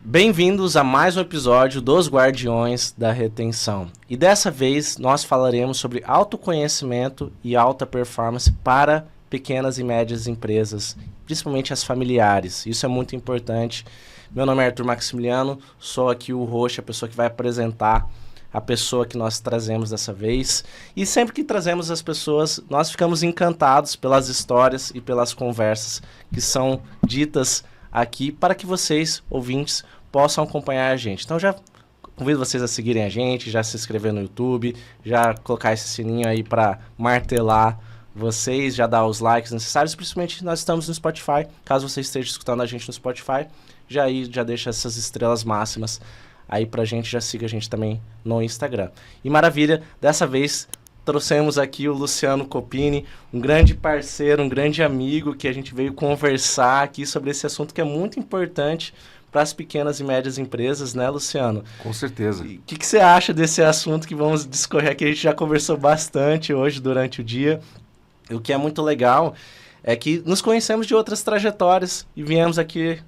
Bem-vindos a mais um episódio dos Guardiões da Retenção. E dessa vez nós falaremos sobre autoconhecimento e alta performance para pequenas e médias empresas, principalmente as familiares. Isso é muito importante. Meu nome é Arthur Maximiliano, sou aqui o host, a pessoa que vai apresentar a pessoa que nós trazemos dessa vez. E sempre que trazemos as pessoas, nós ficamos encantados pelas histórias e pelas conversas que são ditas aqui para que vocês, ouvintes, possam acompanhar a gente. Então já convido vocês a seguirem a gente, já se inscrever no YouTube, já colocar esse sininho aí para martelar vocês, já dar os likes necessários, principalmente nós estamos no Spotify, caso você esteja escutando a gente no Spotify, já deixa essas estrelas máximas aí pra gente, já siga a gente também no Instagram. E maravilha, dessa vez trouxemos aqui o Luciano Copini, um grande parceiro, um grande amigo, que a gente veio conversar aqui sobre esse assunto que é muito importante para as pequenas e médias empresas, né, Luciano? Com certeza. O que você acha desse assunto que vamos discorrer aqui? A gente já conversou bastante hoje durante o dia. E o que é muito legal é que nos conhecemos de outras trajetórias e viemos aqui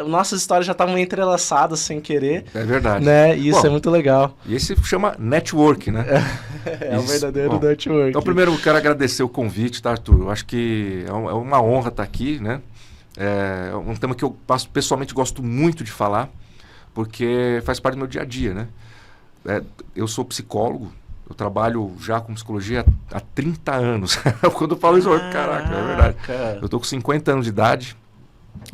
nossas histórias já estavam entrelaçadas sem querer. É verdade. Né? E isso é muito legal. E esse chama network, né? É o verdadeiro network. Então, primeiro, eu quero agradecer o convite, tá, Arthur? Eu acho que é uma honra estar aqui, né? É um tema que eu pessoalmente gosto muito de falar, porque faz parte do meu dia a dia, né? Eu sou psicólogo, eu trabalho já com psicologia há 30 anos. Quando eu falo isso, caraca, é verdade. Eu tô com 50 anos de idade.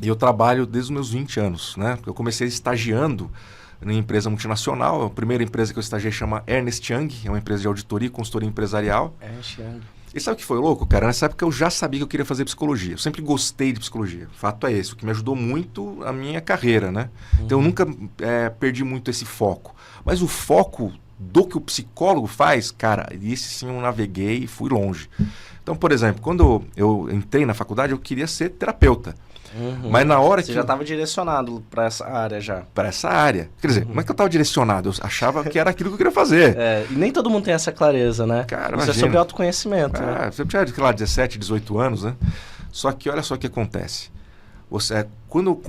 E eu trabalho desde os meus 20 anos, né? Eu comecei estagiando em empresa multinacional. A primeira empresa que eu estagiei chama Ernst Young, é uma empresa de auditoria e consultoria empresarial. Ernst Young. E sabe o que foi louco, cara? Nessa época eu já sabia que eu queria fazer psicologia. Eu sempre gostei de psicologia. O fato é esse, o que me ajudou muito a minha carreira, né? Então eu nunca perdi muito esse foco. Mas o foco do que o psicólogo faz, cara, esse sim eu naveguei e fui longe. Então, por exemplo, quando eu entrei na faculdade, eu queria ser terapeuta. Mas na hora Você já estava direcionado para essa área já. Para essa área. Quer dizer, como é que eu estava direcionado? Eu achava que era aquilo que eu queria fazer. E nem todo mundo tem essa clareza, né? Cara, isso é sobre autoconhecimento. Né? Você tinha, sei lá, 17, 18 anos, né? Só que olha só o que acontece. Quando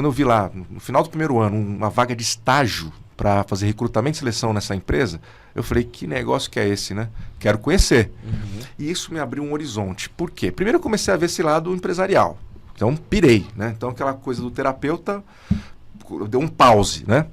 eu vi lá, no final do primeiro ano, uma vaga de estágio para fazer recrutamento e seleção nessa empresa, eu falei, que negócio que é esse, né? Quero conhecer. E isso me abriu um horizonte. Por quê? Primeiro eu comecei a ver esse lado empresarial. Então, pirei, né? Então, aquela coisa do terapeuta deu um pause, né?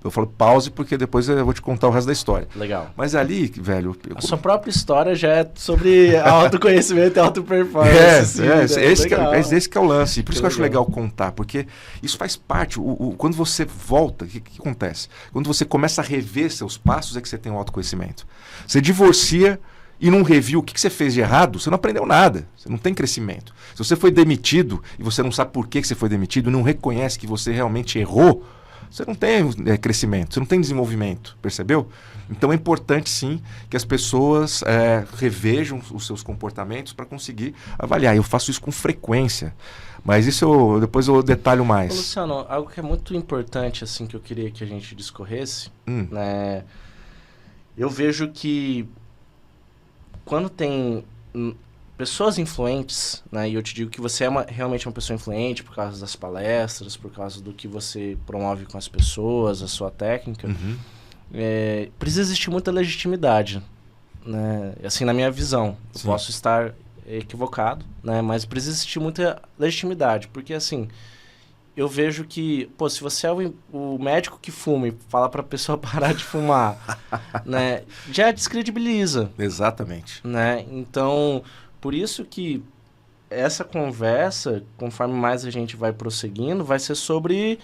Eu falo pause porque depois eu vou te contar o resto da história. Legal. Mas ali, velho... A sua própria história já é sobre autoconhecimento e auto-performance. Esse que é o lance. Por isso que eu acho legal contar, porque isso faz parte. Quando você volta, o que acontece? Quando você começa a rever seus passos, é que você tem um autoconhecimento. Você divorcia e não reviu o que você fez de errado, você não aprendeu nada, você não tem crescimento. Se você foi demitido e você não sabe por que você foi demitido e não reconhece que você realmente errou, você não tem crescimento, você não tem desenvolvimento, percebeu? Então é importante sim que as pessoas revejam os seus comportamentos para conseguir avaliar. Eu faço isso com frequência, mas isso depois eu detalho mais. Ô, Luciano, algo que é muito importante assim, que eu queria que a gente discorresse, né? Eu vejo que quando tem pessoas influentes, né, e eu te digo que você é realmente uma pessoa influente por causa das palestras, por causa do que você promove com as pessoas, a sua técnica, precisa existir muita legitimidade, né, assim, na minha visão. Eu posso estar equivocado, né, mas precisa existir muita legitimidade, porque assim, eu vejo que, se você é o médico que fuma e fala para a pessoa parar de fumar, né, já descredibiliza. Exatamente. Né? Então, por isso que essa conversa, conforme mais a gente vai prosseguindo, vai ser sobre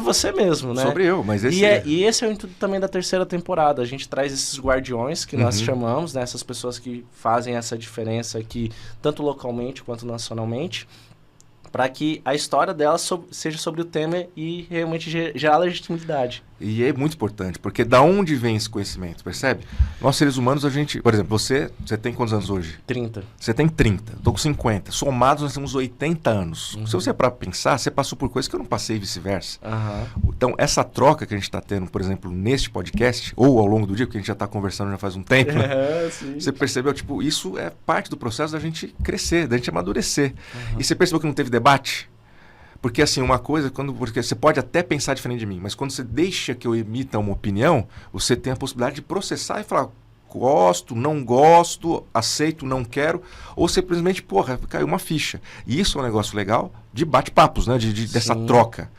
você mesmo, né? Sobre eu, mas esse... E esse é o intuito também da terceira temporada. A gente traz esses guardiões que nós chamamos, né? Essas pessoas que fazem essa diferença aqui, tanto localmente quanto nacionalmente, para que a história dela seja sobre o tema e realmente gerar legitimidade. E é muito importante, porque da onde vem esse conhecimento, percebe? Nós seres humanos, a gente... Por exemplo, você tem quantos anos hoje? 30. Você tem 30, tô com 50. Somados nós temos 80 anos. Se você é para pensar, você passou por coisas que eu não passei e vice-versa. Então, essa troca que a gente está tendo, por exemplo, neste podcast, ou ao longo do dia, porque a gente já está conversando já faz um tempo, né? Você percebeu, tipo, isso é parte do processo da gente crescer, da gente amadurecer. E você percebeu que não teve debate? Porque assim, uma coisa, porque você pode até pensar diferente de mim, mas quando você deixa que eu emita uma opinião, você tem a possibilidade de processar e falar, gosto, não gosto, aceito, não quero, ou simplesmente, porra, caiu uma ficha. E isso é um negócio legal de bate-papos, né? Dessa troca.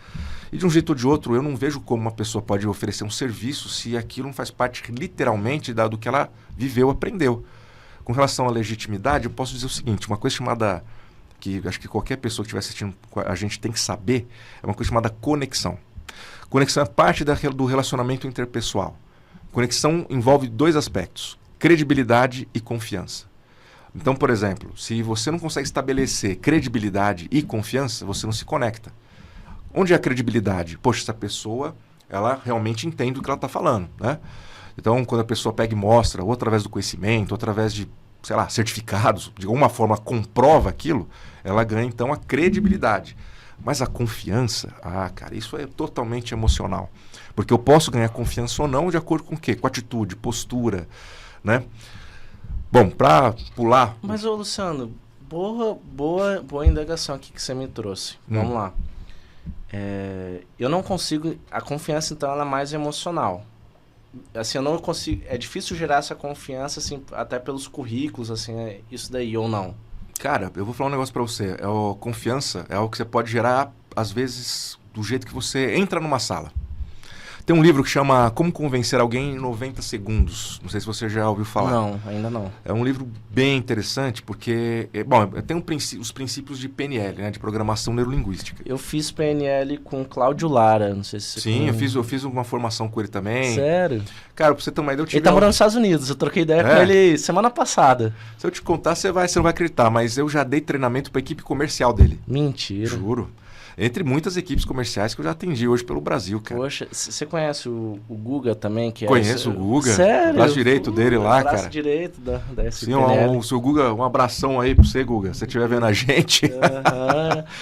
E de um jeito ou de outro, eu não vejo como uma pessoa pode oferecer um serviço se aquilo não faz parte literalmente do que ela viveu, aprendeu. Com relação à legitimidade, eu posso dizer o seguinte, uma coisa chamada, que acho que qualquer pessoa que estiver assistindo a gente tem que saber, é uma coisa chamada conexão. Conexão é parte do relacionamento interpessoal. Conexão envolve 2 aspectos, credibilidade e confiança. Então, por exemplo, se você não consegue estabelecer credibilidade e confiança, você não se conecta. Onde é a credibilidade? Poxa, essa pessoa, ela realmente entende o que ela está falando, né? Então, quando a pessoa pega e mostra, ou através do conhecimento, ou através de, sei lá, certificados, de alguma forma comprova aquilo, ela ganha, então, a credibilidade. Mas a confiança, cara, isso é totalmente emocional. Porque eu posso ganhar confiança ou não de acordo com o quê? Com atitude, postura, né? Bom, para pular... Mas, ô Luciano, boa indagação aqui que você me trouxe. Vamos lá. Eu não consigo... A confiança, então, ela é mais emocional. Assim, eu não consigo... É difícil gerar essa confiança, assim, até pelos currículos, assim, isso daí, ou não? Cara, eu vou falar um negócio pra você. Confiança é algo que você pode gerar, às vezes, do jeito que você entra numa sala. Tem um livro que chama Como Convencer Alguém em 90 Segundos. Não sei se você já ouviu falar. Não, ainda não. É um livro bem interessante porque... tem os princípios de PNL, né? De Programação Neurolinguística. Eu fiz PNL com o Cláudio Lara, não sei se você Sim, eu fiz uma formação com ele também. Sério? Cara, pra você ter uma ideia, Ele tá morando nos Estados Unidos, eu troquei ideia com ele semana passada. Se eu te contar, você não vai acreditar, mas eu já dei treinamento pra equipe comercial dele. Mentira. Juro. Entre muitas equipes comerciais que eu já atendi hoje pelo Brasil, cara. Poxa, você conhece o Guga também? Conheço o Guga. Sério? O braço direito dele lá, cara. Braço direito da SPNL. Sim, seu Guga, um abração aí pra você, Guga. Se você estiver vendo a gente.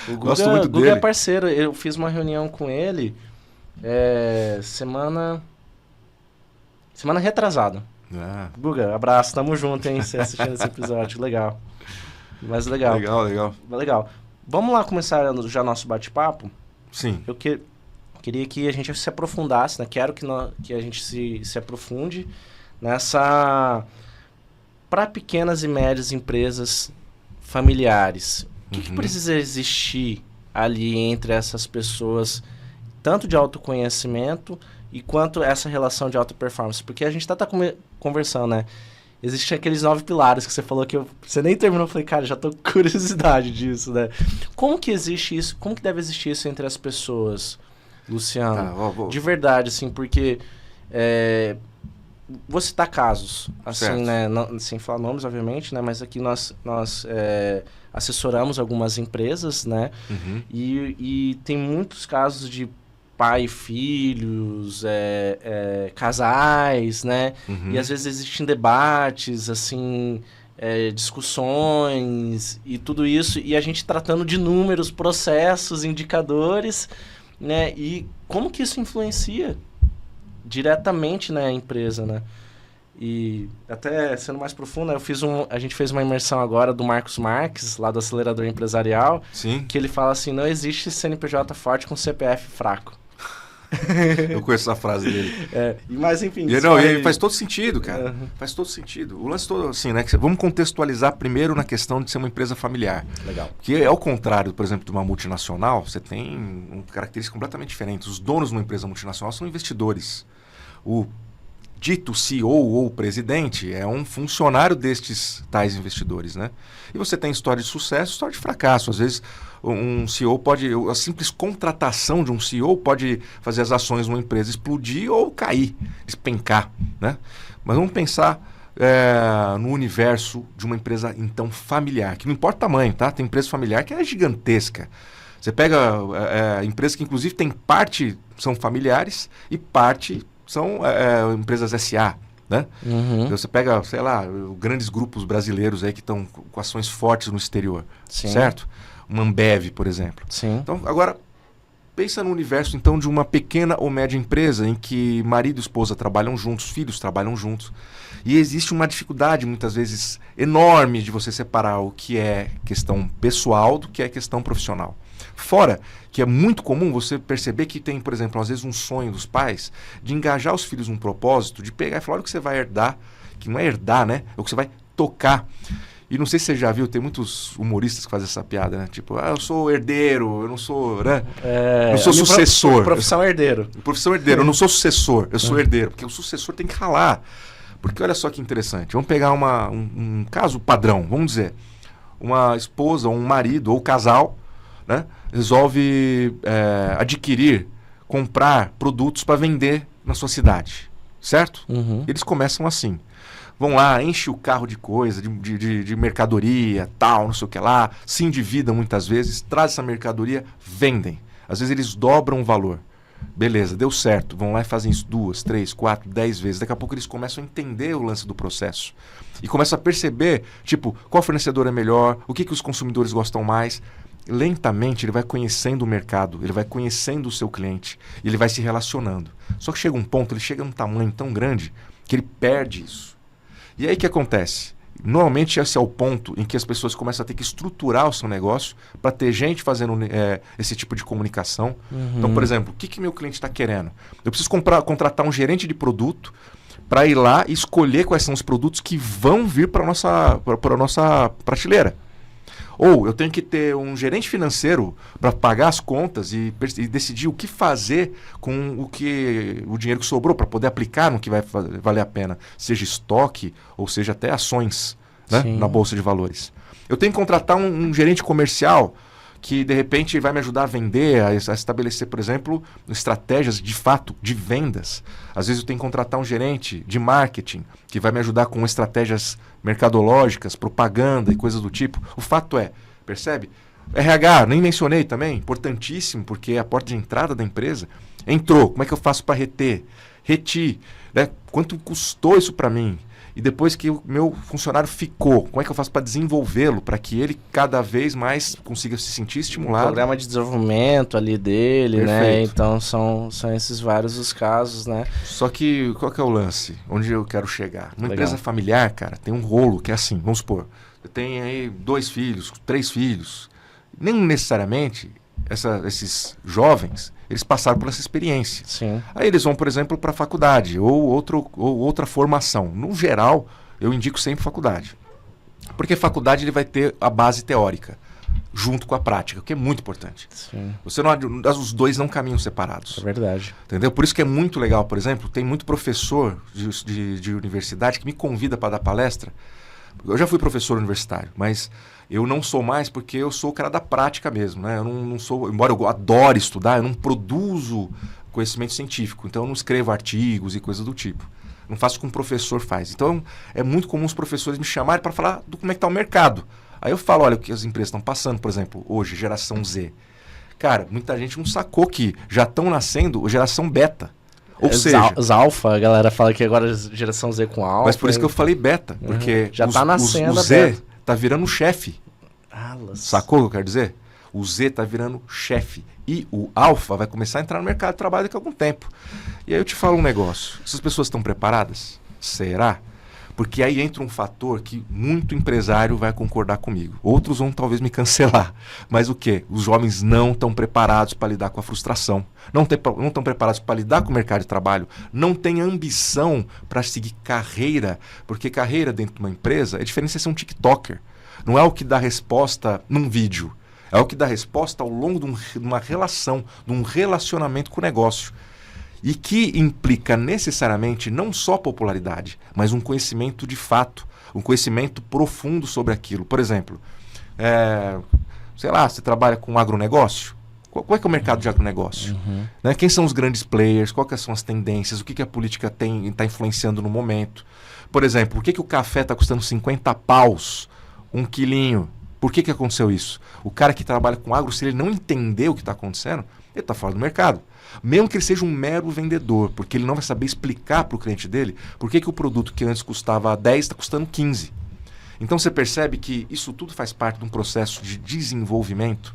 O Guga, gosto muito Guga dele. É parceiro. Eu fiz uma reunião com ele semana retrasada. Guga, abraço. Tamo junto, hein? Você assistindo esse episódio. Legal. Mas legal. Legal. Vamos lá começar já nosso bate-papo? Sim. Eu queria que a gente se aprofundasse, né? Quero que a gente se aprofunde nessa... Para pequenas e médias empresas familiares. O que precisa existir ali entre essas pessoas, tanto de autoconhecimento e quanto essa relação de alta performance? Porque a gente tá conversando, né? Existem aqueles 9 pilares que você falou que você nem terminou. Eu falei, cara, já tô com curiosidade disso, né? Como que existe isso? Como que deve existir isso entre as pessoas, Luciano? De verdade, assim, porque... vou citar casos, assim, certo, né? Não, sem falar nomes, obviamente, né? Mas aqui nós assessoramos algumas empresas, né? E tem muitos casos de pai e filhos, casais, né? E às vezes existem debates, assim, discussões e tudo isso, e a gente tratando de números, processos, indicadores, né? E como que isso influencia diretamente na empresa, né? E até sendo mais profundo, a gente fez uma imersão agora do Marcos Marques, lá do Acelerador Empresarial. Sim. Que ele fala assim, não existe CNPJ forte com CPF fraco. Eu conheço essa frase dele. Mas enfim... E faz todo sentido, cara. Faz todo sentido. O lance todo, assim, né? Vamos contextualizar primeiro na questão de ser uma empresa familiar. Legal. Que ao contrário, por exemplo, de uma multinacional, você tem uma característica completamente diferente. Os donos de uma empresa multinacional são investidores. O dito CEO ou presidente é um funcionário destes tais investidores, né? E você tem história de sucesso, história de fracasso. Às vezes um CEO a simples contratação de um CEO pode fazer as ações de uma empresa explodir ou cair, despencar, né? Mas vamos pensar no universo de uma empresa então familiar, que não importa o tamanho, tá? Tem empresa familiar que é gigantesca. Você pega empresas que inclusive tem parte são familiares e parte são empresas SA, né? Então você pega, sei lá, grandes grupos brasileiros aí que estão com ações fortes no exterior, Sim. certo? Uma Ambev, por exemplo. Sim. Então, agora, Pensa no universo, então, de uma pequena ou média empresa em que marido e esposa trabalham juntos, filhos trabalham juntos. E existe uma dificuldade, muitas vezes, enorme de você separar o que é questão pessoal do que é questão profissional. Fora que é muito comum você perceber que tem, por exemplo, às vezes um sonho dos pais de engajar os filhos num propósito, de pegar e falar o que você vai herdar, que não é herdar, né? É o que você vai tocar. E não sei se você já viu, tem muitos humoristas que fazem essa piada, né? Tipo, eu sou herdeiro, eu não sou, né? Não sou sucessor. Profissão herdeiro. Profissão herdeiro, eu não sou sucessor, eu sou herdeiro. Porque o sucessor tem que ralar. Porque olha só que interessante. Vamos pegar um caso padrão, vamos dizer. Uma esposa, ou um marido, ou casal, né? Resolve comprar produtos para vender na sua cidade. Certo? Uhum. Eles começam assim. Vão lá, enche o carro de coisa, de mercadoria, tal, não sei o que lá, se endividam muitas vezes, traz essa mercadoria, vendem. Às vezes eles dobram o valor. Beleza, deu certo. Vão lá e fazem isso 2, 3, 4, 10 vezes. Daqui a pouco eles começam a entender o lance do processo. E começam a perceber, tipo, qual fornecedor é melhor, o que os consumidores gostam mais. Lentamente ele vai conhecendo o mercado, ele vai conhecendo o seu cliente, e ele vai se relacionando. Só que chega um ponto, ele chega num tamanho tão grande que ele perde isso. E aí o que acontece? Normalmente esse é o ponto em que as pessoas começam a ter que estruturar o seu negócio para ter gente fazendo esse tipo de comunicação. Uhum. Então, por exemplo, o que meu cliente está querendo? Eu preciso contratar um gerente de produto para ir lá e escolher quais são os produtos que vão vir para a nossa prateleira. Ou eu tenho que ter um gerente financeiro para pagar as contas e decidir o que fazer com o dinheiro que sobrou para poder aplicar no que vai valer a pena, seja estoque ou seja até ações, né, na Bolsa de Valores. Eu tenho que contratar um gerente comercial que de repente vai me ajudar a vender, a estabelecer, por exemplo, estratégias de fato de vendas. Às vezes eu tenho que contratar um gerente de marketing que vai me ajudar com estratégias mercadológicas, propaganda e coisas do tipo. O fato é, percebe? RH, nem mencionei também, importantíssimo, porque é a porta de entrada da empresa. Entrou, como é que eu faço para reter? Reti, né? Quanto custou isso para mim? E depois que o meu funcionário ficou, como é que eu faço para desenvolvê-lo, para que ele cada vez mais consiga se sentir estimulado? Programa de desenvolvimento ali dele, Perfeito. né? Então são esses vários os casos, né? Só que qual que é o lance? Onde eu quero chegar? Uma Legal. empresa familiar, cara, tem um rolo que é assim, vamos supor, eu tenho aí 2 filhos, 3 filhos. Nem necessariamente esses jovens, eles passaram por essa experiência. Sim. Aí eles vão, por exemplo, para a faculdade ou outra formação. No geral, eu indico sempre faculdade. Porque faculdade ele vai ter a base teórica junto com a prática, o que é muito importante. Sim. Os dois não caminham separados. É verdade. Entendeu? Por isso que é muito legal, por exemplo, tem muito professor de universidade que me convida para dar palestra. Eu já fui professor universitário, mas eu não sou mais porque eu sou o cara da prática mesmo, né? Eu não sou, embora eu adore estudar, eu não produzo conhecimento científico, então eu não escrevo artigos e coisas do tipo. Não faço como o professor faz. Então é muito comum os professores me chamarem para falar do como é que está o mercado. Aí eu falo, olha, o que as empresas estão passando, por exemplo, hoje, geração Z. Cara, muita gente não sacou que já estão nascendo geração beta. Ou seja, os alfa, a galera fala que agora geração Z com alfa. Mas por isso que eu falei beta, porque já tá nascendo o Z tá virando chefe. Sacou o que eu quero dizer? O Z tá virando chefe. E o alfa vai começar a entrar no mercado de trabalho daqui a algum tempo. E aí eu te falo um negócio. Essas pessoas estão preparadas? Será? Porque aí entra um fator que muito empresário vai concordar comigo. Outros vão talvez me cancelar. Mas o quê? Os jovens não estão preparados para lidar com a frustração. Não estão preparados para lidar com o mercado de trabalho. Não têm ambição para seguir carreira. Porque carreira dentro de uma empresa é diferente de ser um TikToker. Não é o que dá resposta num vídeo. É o que dá resposta ao longo de uma relação, de um relacionamento com o negócio. E que implica necessariamente não só popularidade, mas um conhecimento de fato, um conhecimento profundo sobre aquilo. Por exemplo, sei lá, você trabalha com agronegócio? Qual é que é o mercado de agronegócio? Uhum. Né? Quem são os grandes players? Quais são as tendências? O que a política está influenciando no momento? Por exemplo, por que o café está custando 50 paus, um quilinho? Por que aconteceu isso? O cara que trabalha com agro, se ele não entender o que está acontecendo, ele está fora do mercado. Mesmo que ele seja um mero vendedor, porque ele não vai saber explicar para o cliente dele por que o produto que antes custava 10 está custando 15. Então você percebe que isso tudo faz parte de um processo de desenvolvimento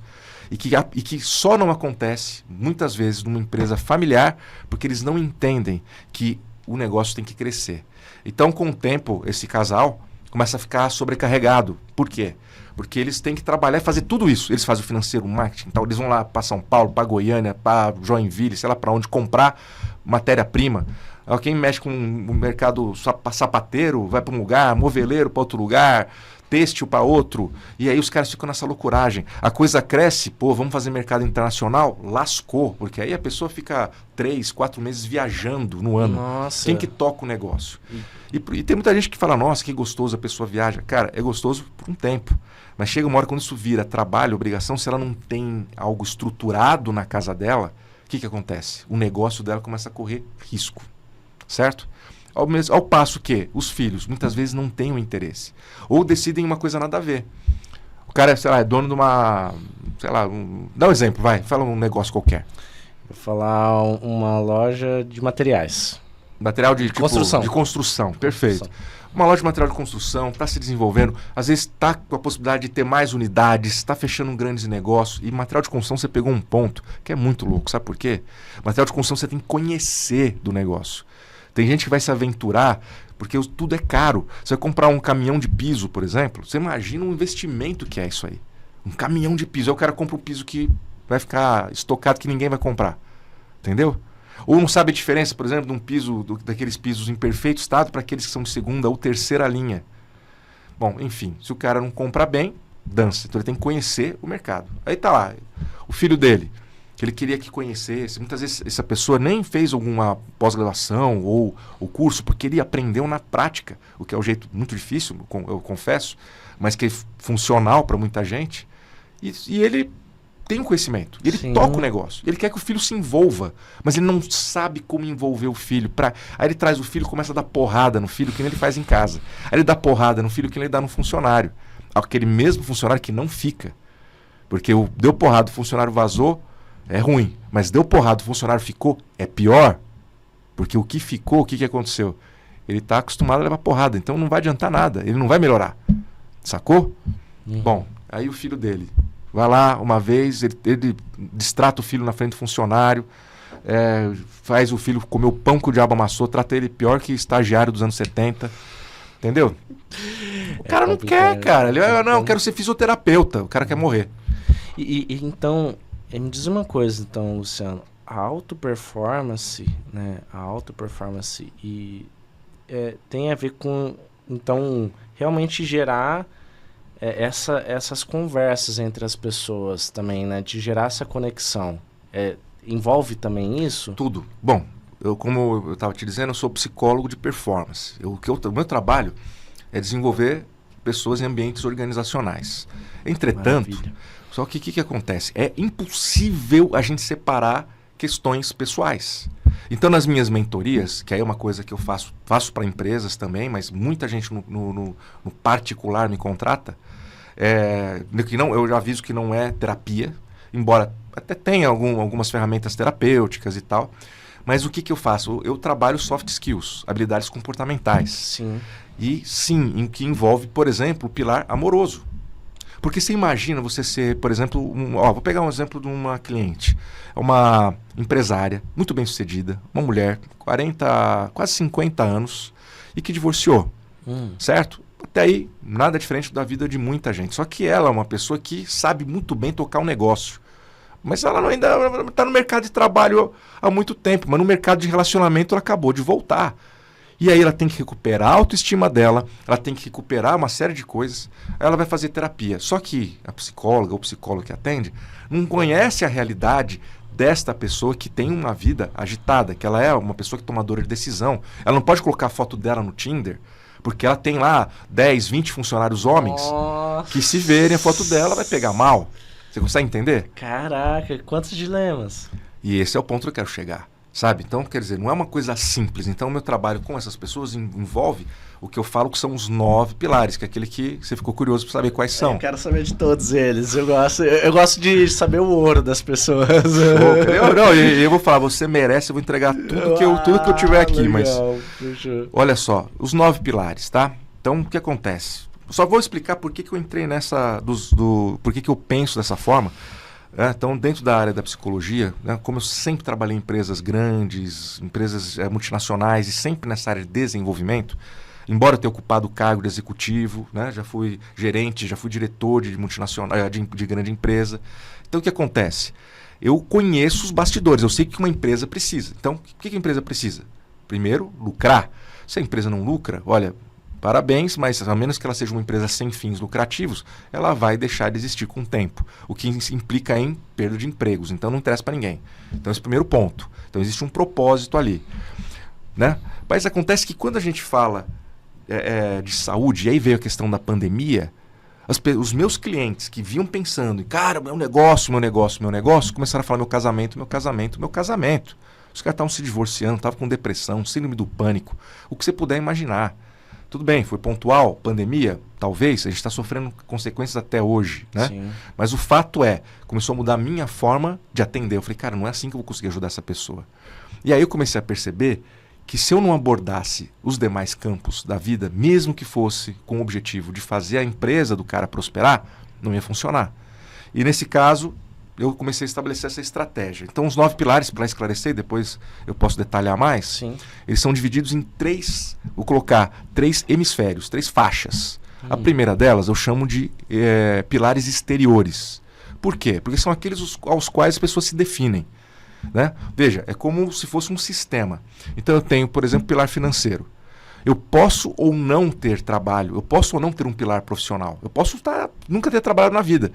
E que só não acontece, muitas vezes, numa empresa familiar, porque eles não entendem que o negócio tem que crescer. Então, com o tempo, esse casal começa a ficar sobrecarregado. Por quê? Porque eles têm que trabalhar e fazer tudo isso. Eles fazem o financeiro, o marketing, então eles vão lá para São Paulo, para Goiânia, para Joinville, sei lá para onde, comprar matéria-prima. Quem mexe com o mercado sapateiro vai para um lugar, moveleiro para outro lugar, têxtil para outro, e aí os caras ficam nessa loucuragem. A coisa cresce, vamos fazer mercado internacional? Lascou, porque aí a pessoa fica 3, 4 meses viajando no ano. Nossa. Quem que toca o negócio? E tem muita gente que fala, nossa, que gostoso a pessoa viaja. Cara, é gostoso por um tempo, mas chega uma hora quando isso vira trabalho, obrigação, se ela não tem algo estruturado na casa dela, o que acontece? O negócio dela começa a correr risco, certo? Ao passo que os filhos muitas vezes não têm o interesse. Ou decidem uma coisa nada a ver. O cara, sei lá, é dono de uma... Sei lá, dá um exemplo, vai. Fala um negócio qualquer. Vou falar uma loja de materiais. Material de construção. De construção, perfeito. Uma loja de material de construção, está se desenvolvendo. Às vezes está com a possibilidade de ter mais unidades, está fechando um grande negócio. E material de construção você pegou um ponto que é muito louco. Sabe por quê? Material de construção você tem que conhecer do negócio. Tem gente que vai se aventurar porque tudo é caro. Você vai comprar um caminhão de piso, por exemplo, você imagina um investimento que é isso aí. Um caminhão de piso. Aí o cara compra um piso que vai ficar estocado que ninguém vai comprar. Entendeu? Ou não sabe a diferença, por exemplo, de um piso, daqueles pisos em perfeito estado para aqueles que são de segunda ou terceira linha. Bom, enfim, se o cara não compra bem, dança. Então ele tem que conhecer o mercado. Aí tá lá, o filho dele, que ele queria que conhecesse. Muitas vezes essa pessoa nem fez alguma pós-graduação ou o curso, porque ele aprendeu na prática, o que é um jeito muito difícil, eu confesso, mas que é funcional para muita gente. E ele tem um conhecimento, ele toca o negócio, ele quer que o filho se envolva, mas ele não sabe como envolver o filho. Aí ele traz o filho e começa a dar porrada no filho, que nem ele faz em casa. Aí ele dá porrada no filho, que nem ele dá no funcionário. Aquele mesmo funcionário que não fica. Porque deu porrada, o funcionário vazou, é ruim, mas deu porrada, o funcionário ficou, é pior, porque o que ficou, o que aconteceu? Ele está acostumado a levar porrada, então não vai adiantar nada, ele não vai melhorar, sacou? Bom, aí o filho dele vai lá uma vez, ele distrata o filho na frente do funcionário, faz o filho comer o pão que o diabo amassou, trata ele pior que estagiário dos anos 70, entendeu? O cara não quer, cara, ele não, eu quero ser fisioterapeuta, o cara quer morrer. Então... me diz uma coisa, então, Luciano. A alta performance, né? A alta performance tem a ver com, então, realmente gerar essas conversas entre as pessoas também, né? De gerar essa conexão. Envolve também isso? Tudo. Bom, como eu estava te dizendo, eu sou psicólogo de performance. O meu trabalho é desenvolver pessoas em ambientes organizacionais. Entretanto... Maravilha. Só que o que acontece? É impossível a gente separar questões pessoais. Então, nas minhas mentorias, que aí é uma coisa que eu faço para empresas também, mas muita gente no particular me contrata, eu já aviso que não é terapia, embora até tenha algumas ferramentas terapêuticas e tal. Mas o que eu faço? Eu trabalho soft skills, habilidades comportamentais. Sim. E sim, em que envolve, por exemplo, o pilar amoroso. Porque você imagina você ser, por exemplo, vou pegar um exemplo de uma cliente, uma empresária muito bem sucedida, uma mulher, 40, quase 50 anos, e que divorciou, certo? Até aí, nada diferente da vida de muita gente. Só que ela é uma pessoa que sabe muito bem tocar um negócio. Mas ela ainda está no mercado de trabalho há muito tempo, mas no mercado de relacionamento ela acabou de voltar. E aí ela tem que recuperar a autoestima dela, ela tem que recuperar uma série de coisas, aí ela vai fazer terapia. Só que a psicóloga ou o psicólogo que atende não conhece a realidade desta pessoa que tem uma vida agitada, que ela é uma pessoa que é tomadora de decisão. Ela não pode colocar a foto dela no Tinder, porque ela tem lá 10, 20 funcionários homens que se verem a foto dela vai pegar mal. Você consegue entender? Caraca, quantos dilemas. E esse é o ponto que eu quero chegar. Sabe? Então, quer dizer, não é uma coisa simples. Então, o meu trabalho com essas pessoas envolve o que eu falo que são os 9 pilares, que é aquele que você ficou curioso para saber quais são. Eu quero saber de todos eles. Eu gosto de saber o ouro das pessoas. Eu vou falar, você merece, eu vou entregar tudo que eu tiver aqui. Legal, mas olha só, os 9 pilares, tá? Então, o que acontece? Só vou explicar por que eu entrei nessa... por que eu penso dessa forma. Então, dentro da área da psicologia, né, como eu sempre trabalhei em empresas grandes, empresas multinacionais e sempre nessa área de desenvolvimento, embora eu tenha ocupado o cargo de executivo, né, já fui gerente, já fui diretor de multinacional, de grande empresa. Então, o que acontece? Eu conheço os bastidores, eu sei o que uma empresa precisa. Então, o que a empresa precisa? Primeiro, lucrar. Se a empresa não lucra, olha, parabéns, mas a menos que ela seja uma empresa sem fins lucrativos, ela vai deixar de existir com o tempo, o que implica em perda de empregos. Então, não interessa para ninguém. Então, esse é o primeiro ponto. Então, existe um propósito ali, né? Mas acontece que quando a gente fala de saúde, e aí veio a questão da pandemia, os meus clientes que vinham pensando, cara, meu negócio, começaram a falar meu casamento. Os caras estavam se divorciando, estavam com depressão, síndrome do pânico, o que você puder imaginar. Tudo bem, foi pontual, pandemia, talvez, a gente está sofrendo consequências até hoje, né? Sim. Mas o fato começou a mudar a minha forma de atender. Eu falei, cara, não é assim que eu vou conseguir ajudar essa pessoa. E aí eu comecei a perceber que se eu não abordasse os demais campos da vida, mesmo que fosse com o objetivo de fazer a empresa do cara prosperar, não ia funcionar. E nesse caso, eu comecei a estabelecer essa estratégia. Então, os 9 pilares, para esclarecer, depois eu posso detalhar mais, Sim. Eles são divididos em 3, vou colocar 3 hemisférios, 3 faixas. A primeira delas eu chamo de pilares exteriores. Por quê? Porque são aqueles aos quais as pessoas se definem. Né? Veja, é como se fosse um sistema. Então eu tenho, por exemplo, pilar financeiro. Eu posso ou não ter trabalho, eu posso ou não ter um pilar profissional, eu posso nunca ter trabalhado na vida.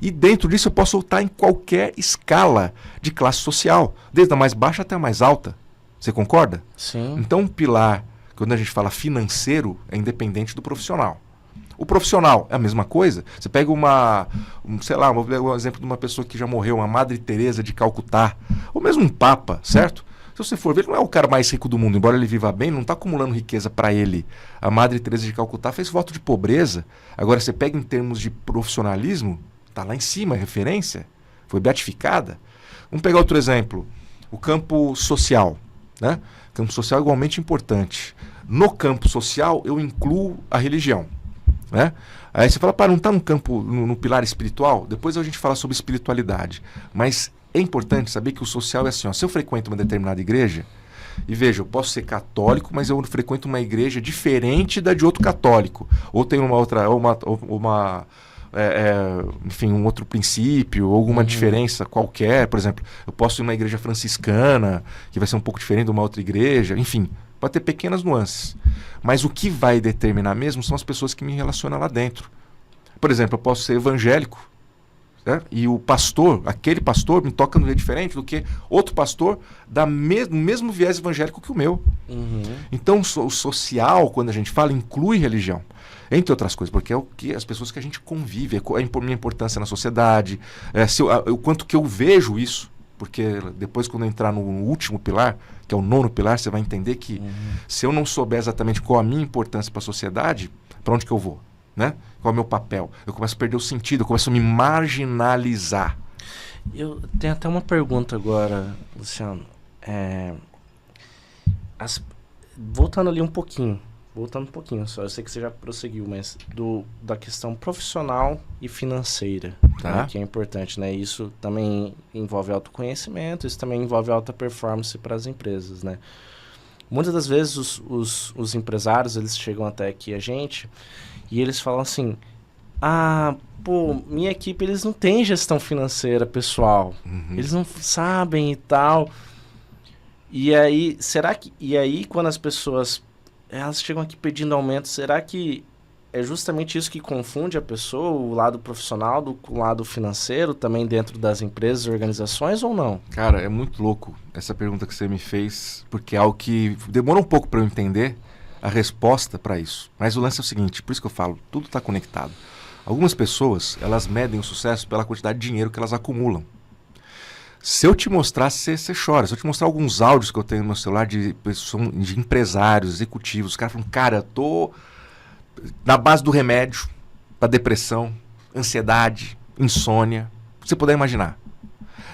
E dentro disso eu posso estar em qualquer escala de classe social, desde a mais baixa até a mais alta. Você concorda? Sim. Então um pilar, quando a gente fala financeiro, é independente do profissional. O profissional é a mesma coisa. Você pega vou pegar um exemplo de uma pessoa que já morreu, uma Madre Teresa de Calcutá, ou mesmo um Papa, certo? Se você for ver, ele não é o cara mais rico do mundo, embora ele viva bem, não está acumulando riqueza para ele. A Madre Teresa de Calcutá fez voto de pobreza. Agora, você pega em termos de profissionalismo, está lá em cima, é referência, foi beatificada. Vamos pegar outro exemplo, o campo social, né? O campo social é igualmente importante. No campo social, eu incluo a religião. Né? Aí você fala, não está no campo, no pilar espiritual? Depois a gente fala sobre espiritualidade. Mas é importante saber que o social é assim, se eu frequento uma determinada igreja, e veja, eu posso ser católico, mas eu frequento uma igreja diferente da de outro católico. Ou tem uma outra, enfim, um outro princípio, ou alguma diferença qualquer. Por exemplo, eu posso ir numa igreja franciscana, que vai ser um pouco diferente de uma outra igreja, enfim. Pode ter pequenas nuances. Mas o que vai determinar mesmo são as pessoas que me relacionam lá dentro. Por exemplo, eu posso ser evangélico, né? E o pastor, aquele pastor, me toca no jeito diferente do que outro pastor do mesmo viés evangélico que o meu. Então, o social, quando a gente fala, inclui religião. Entre outras coisas, porque é as pessoas que a gente convive, a minha importância na sociedade, o quanto que eu vejo isso. Porque depois, quando eu entrar no último pilar, que é o 9º pilar, você vai entender que se eu não souber exatamente qual a minha importância para a sociedade, para onde que eu vou? Né? Qual é o meu papel? Eu começo a perder o sentido, eu começo a me marginalizar. Eu tenho até uma pergunta agora, Luciano. Voltando um pouquinho só, eu sei que você já prosseguiu, mas da questão profissional e financeira, né, que é importante, né? Isso também envolve autoconhecimento, isso também envolve alta performance para as empresas, né? Muitas das vezes os empresários, eles chegam até aqui a gente e eles falam assim, minha equipe, eles não têm gestão financeira pessoal, eles não sabem e tal. E aí, quando as pessoas elas chegam aqui pedindo aumento, será que é justamente isso que confunde a pessoa, o lado profissional do lado financeiro, também dentro das empresas e organizações, ou não? Cara, é muito louco essa pergunta que você me fez, porque é algo que demora um pouco para eu entender a resposta para isso. Mas o lance é o seguinte, por isso que eu falo, tudo está conectado. Algumas pessoas, elas medem o sucesso pela quantidade de dinheiro que elas acumulam. Se eu te mostrar, você chora. Se eu te mostrar alguns áudios que eu tenho no meu celular de empresários, executivos, os caras falam, cara, eu tô na base do remédio para depressão, ansiedade, insônia, você puder imaginar.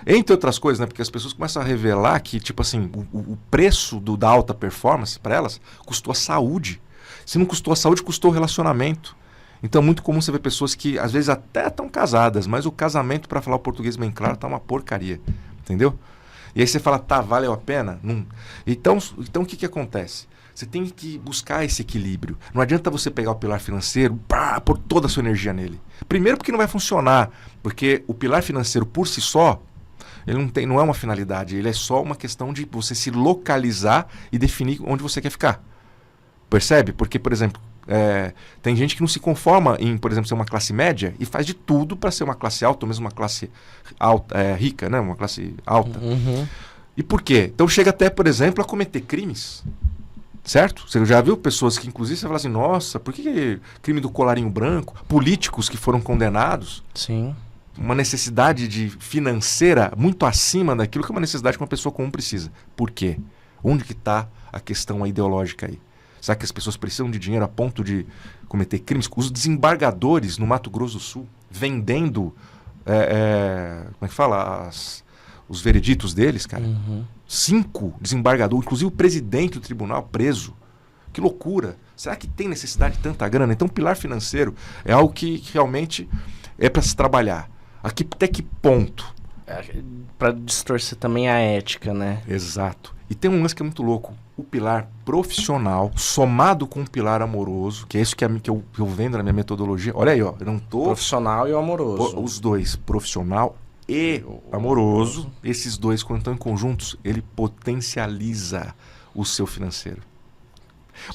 Entre outras coisas, né? Porque as pessoas começam a revelar que, tipo assim, o preço da alta performance para elas custou a saúde. Se não custou a saúde, custou o relacionamento. Então é muito comum você ver pessoas que às vezes até estão casadas, mas o casamento, para falar o português bem claro, tá uma porcaria. Entendeu? E aí você fala, tá, valeu a pena? Não. Então o que acontece? Você tem que buscar esse equilíbrio. Não adianta você pegar o pilar financeiro, pôr toda a sua energia nele. Primeiro porque não vai funcionar, porque o pilar financeiro por si só, ele não é uma finalidade, ele é só uma questão de você se localizar e definir onde você quer ficar. Percebe? Porque, por exemplo, tem gente que não se conforma em, por exemplo, ser uma classe média e faz de tudo para ser uma classe alta, ou mesmo uma classe alta, rica, né? Uma classe alta. Uhum. E por quê? Então chega até, por exemplo, a cometer crimes. Certo? Você já viu pessoas que, inclusive, você fala assim, nossa, por que crime do colarinho branco? Políticos que foram condenados. Sim. Uma necessidade financeira muito acima daquilo que é uma necessidade que uma pessoa comum precisa. Por quê? Onde que está a questão ideológica aí? Será que as pessoas precisam de dinheiro a ponto de cometer crimes? Os desembargadores no Mato Grosso do Sul vendendo, como é que fala? Os vereditos deles, cara. Uhum. 5 desembargadores, inclusive o presidente do tribunal preso. Que loucura. Será que tem necessidade de tanta grana? Então, o pilar financeiro é algo que realmente é para se trabalhar. Até que ponto? Para distorcer também a ética, né? Exato. E tem um lance que é muito louco. O pilar profissional, somado com o pilar amoroso, que é isso que eu vendo na minha metodologia. Olha aí, ó. Eu não tô... Profissional e o amoroso. Os dois, profissional e amoroso, esses dois, quando estão em conjuntos, ele potencializa o seu financeiro.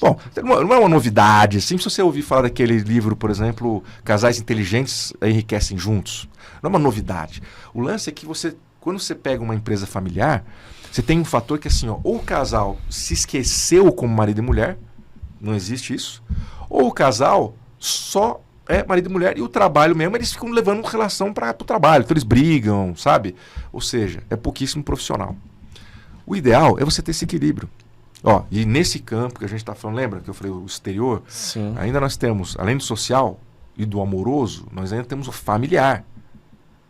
Bom, não é uma novidade. Assim, se você ouvir falar daquele livro, por exemplo, Casais Inteligentes Enriquecem Juntos, não é uma novidade. O lance é que quando você pega uma empresa familiar, você tem um fator que assim, ó, ou o casal se esqueceu como marido e mulher, não existe isso, ou o casal só é marido e mulher, e o trabalho mesmo, eles ficam levando relação para o trabalho, então eles brigam, sabe? Ou seja, é pouquíssimo profissional. O ideal é você ter esse equilíbrio. Ó, e nesse campo que a gente está falando, lembra que eu falei o exterior? Sim. Ainda nós temos, além do social e do amoroso, nós ainda temos o familiar.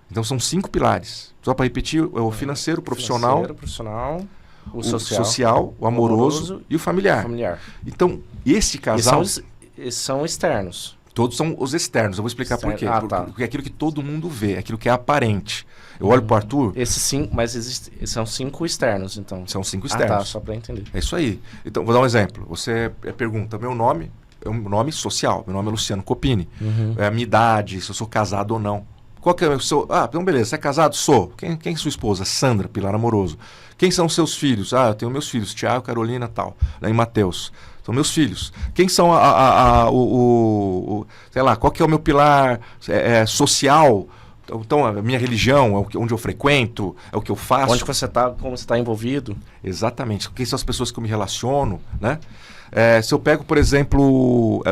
Então são 5 pilares. Só para repetir, é o financeiro, o profissional, o social, o amoroso e o familiar. Então, esse casal... Esses são externos. Todos são os externos. Eu vou explicar por quê. Tá. Porque é aquilo que todo mundo vê, aquilo que é aparente. Eu olho pro Arthur... Esses 5, mas são 5 externos, então. São 5 externos. Tá, só para entender. É isso aí. Então, vou dar um exemplo. Você pergunta, meu nome é um nome social. Meu nome é Luciano Copini. Uhum. É a minha idade, se eu sou casado ou não. Qual que é o seu... então beleza, você é casado? Sou. Quem é sua esposa? Sandra, pilar amoroso. Quem são seus filhos? Eu tenho meus filhos, Tiago, Carolina, tal. Daí Mateus. São meus filhos. Quem são sei lá, qual que é o meu pilar social? Então, a minha religião, é onde eu frequento, é o que eu faço. Onde você está, como você está envolvido. Exatamente. Quem são as pessoas que eu me relaciono, né? Se eu pego, por exemplo,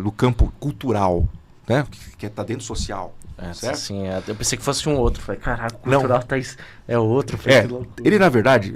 no campo cultural, né? Que está dentro social. Certo? Sim, eu pensei que fosse um outro. Falei, caraca, o cultural é outro. Ele, na verdade,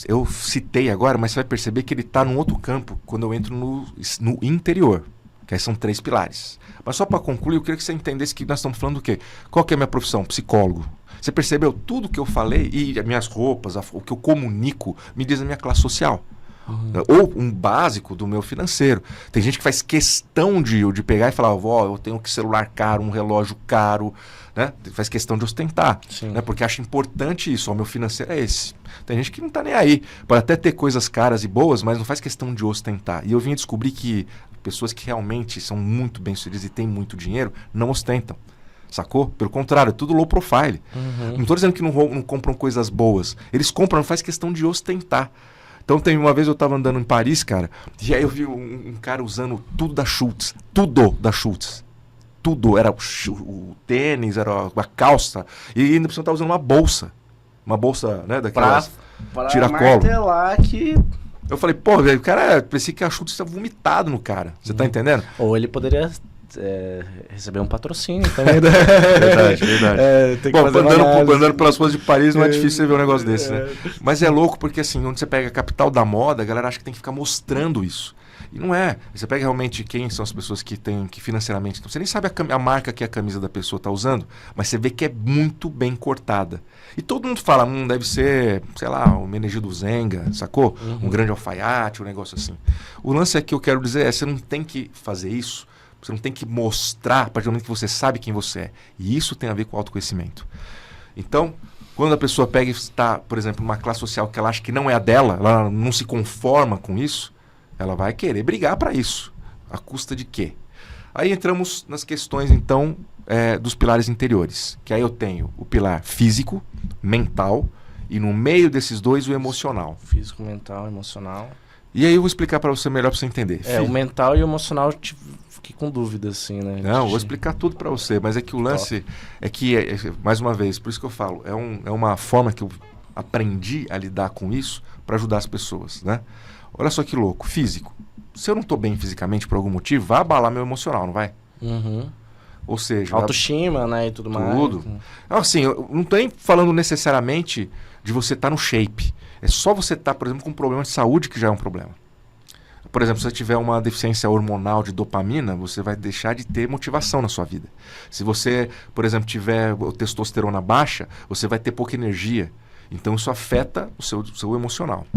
eu citei agora, mas você vai perceber que ele está num outro campo quando eu entro no interior. Que aí são 3 pilares. Mas só para concluir, eu queria que você entendesse que nós estamos falando do quê? Qual que é a minha profissão? Psicólogo. Você percebeu tudo que eu falei e as minhas roupas, o que eu comunico, me diz a minha classe social. Uhum. Ou um básico do meu financeiro. Tem gente que faz questão de pegar e falar, eu tenho que celular caro, um relógio caro, né? Faz questão de ostentar, né? Porque acha importante isso, o meu financeiro é esse. Tem gente que não está nem aí, pode até ter coisas caras e boas, mas não faz questão de ostentar. E eu vim descobrir que pessoas que realmente são muito bem-sucedidas e têm muito dinheiro, não ostentam. Sacou? Pelo contrário, é tudo low profile. Uhum. Não estou dizendo que não compram coisas boas. Eles compram, não faz questão de ostentar. Então, uma vez eu estava andando em Paris, cara, e aí eu vi um cara usando tudo da Schultz. Tudo da Schultz. Tudo. Era o tênis, era a calça. E ainda precisava estar usando uma bolsa. Uma bolsa, né, daquelas tiracolo. Que... Eu falei, pô, velho, o cara, parecia que a Schultz estava vomitado no cara. Você tá entendendo? Ou ele poderia receber um patrocínio também. Verdade. Tem que andando pelas ruas de Paris não é difícil você ver um negócio desse, né? Mas é louco porque, assim, onde você pega a capital da moda, a galera acha que tem que ficar mostrando isso. E não é. Você pega realmente quem são as pessoas que têm, que financeiramente... Você nem sabe a marca que a camisa da pessoa está usando, mas você vê que é muito bem cortada. E todo mundo fala, deve ser, sei lá, o Menegildo Zenga, sacou? Um grande alfaiate, um negócio assim. O lance é que eu quero dizer você não tem que fazer isso Você não tem que mostrar a partir do momento que você sabe quem você é. E isso tem a ver com autoconhecimento. Então, quando a pessoa pega e está, por exemplo, numa classe social que ela acha que não é a dela, ela não se conforma com isso, ela vai querer brigar para isso. À custa de quê? Aí entramos nas questões, então, dos pilares interiores. Que aí eu tenho o pilar físico, mental, e no meio desses dois o emocional. Físico, mental, emocional. E aí eu vou explicar para você melhor para você entender. O mental e o emocional eu fiquei com dúvida, assim, né? Não, vou explicar tudo para você, mas é que o lance é que, mais uma vez, por isso que eu falo, é uma forma que eu aprendi a lidar com isso para ajudar as pessoas, né? Olha só que louco, físico. Se eu não estou bem fisicamente por algum motivo, vai abalar meu emocional, não vai? Uhum. Ou seja... Autoestima, né, e tudo mais. Tudo. Assim, eu não estou nem falando necessariamente de você estar no shape. É só você estar, por exemplo, com um problema de saúde que já é um problema. Por exemplo, se você tiver uma deficiência hormonal de dopamina, você vai deixar de ter motivação na sua vida. Se você, por exemplo, tiver testosterona baixa, você vai ter pouca energia. Então isso afeta o seu emocional.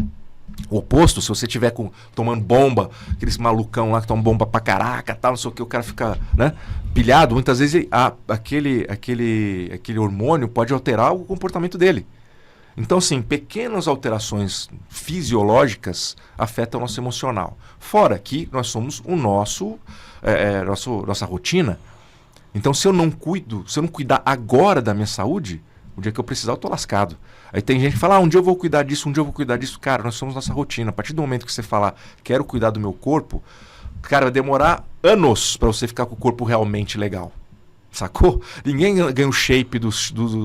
O oposto, se você estiver tomando bomba, aqueles malucão lá que tomam bomba pra caraca, tal, não sei o que, o cara fica, né, pilhado, muitas vezes aquele hormônio pode alterar o comportamento dele. Então, assim, pequenas alterações fisiológicas afetam o nosso emocional. Fora que nós somos nossa rotina. Então, se eu não cuidar agora da minha saúde, o dia que eu precisar, eu tô lascado. Aí tem gente que fala, um dia eu vou cuidar disso, um dia eu vou cuidar disso. Cara, nós somos nossa rotina. A partir do momento que você falar, quero cuidar do meu corpo, cara, vai demorar anos para você ficar com o corpo realmente legal. Sacou? Ninguém ganha o shape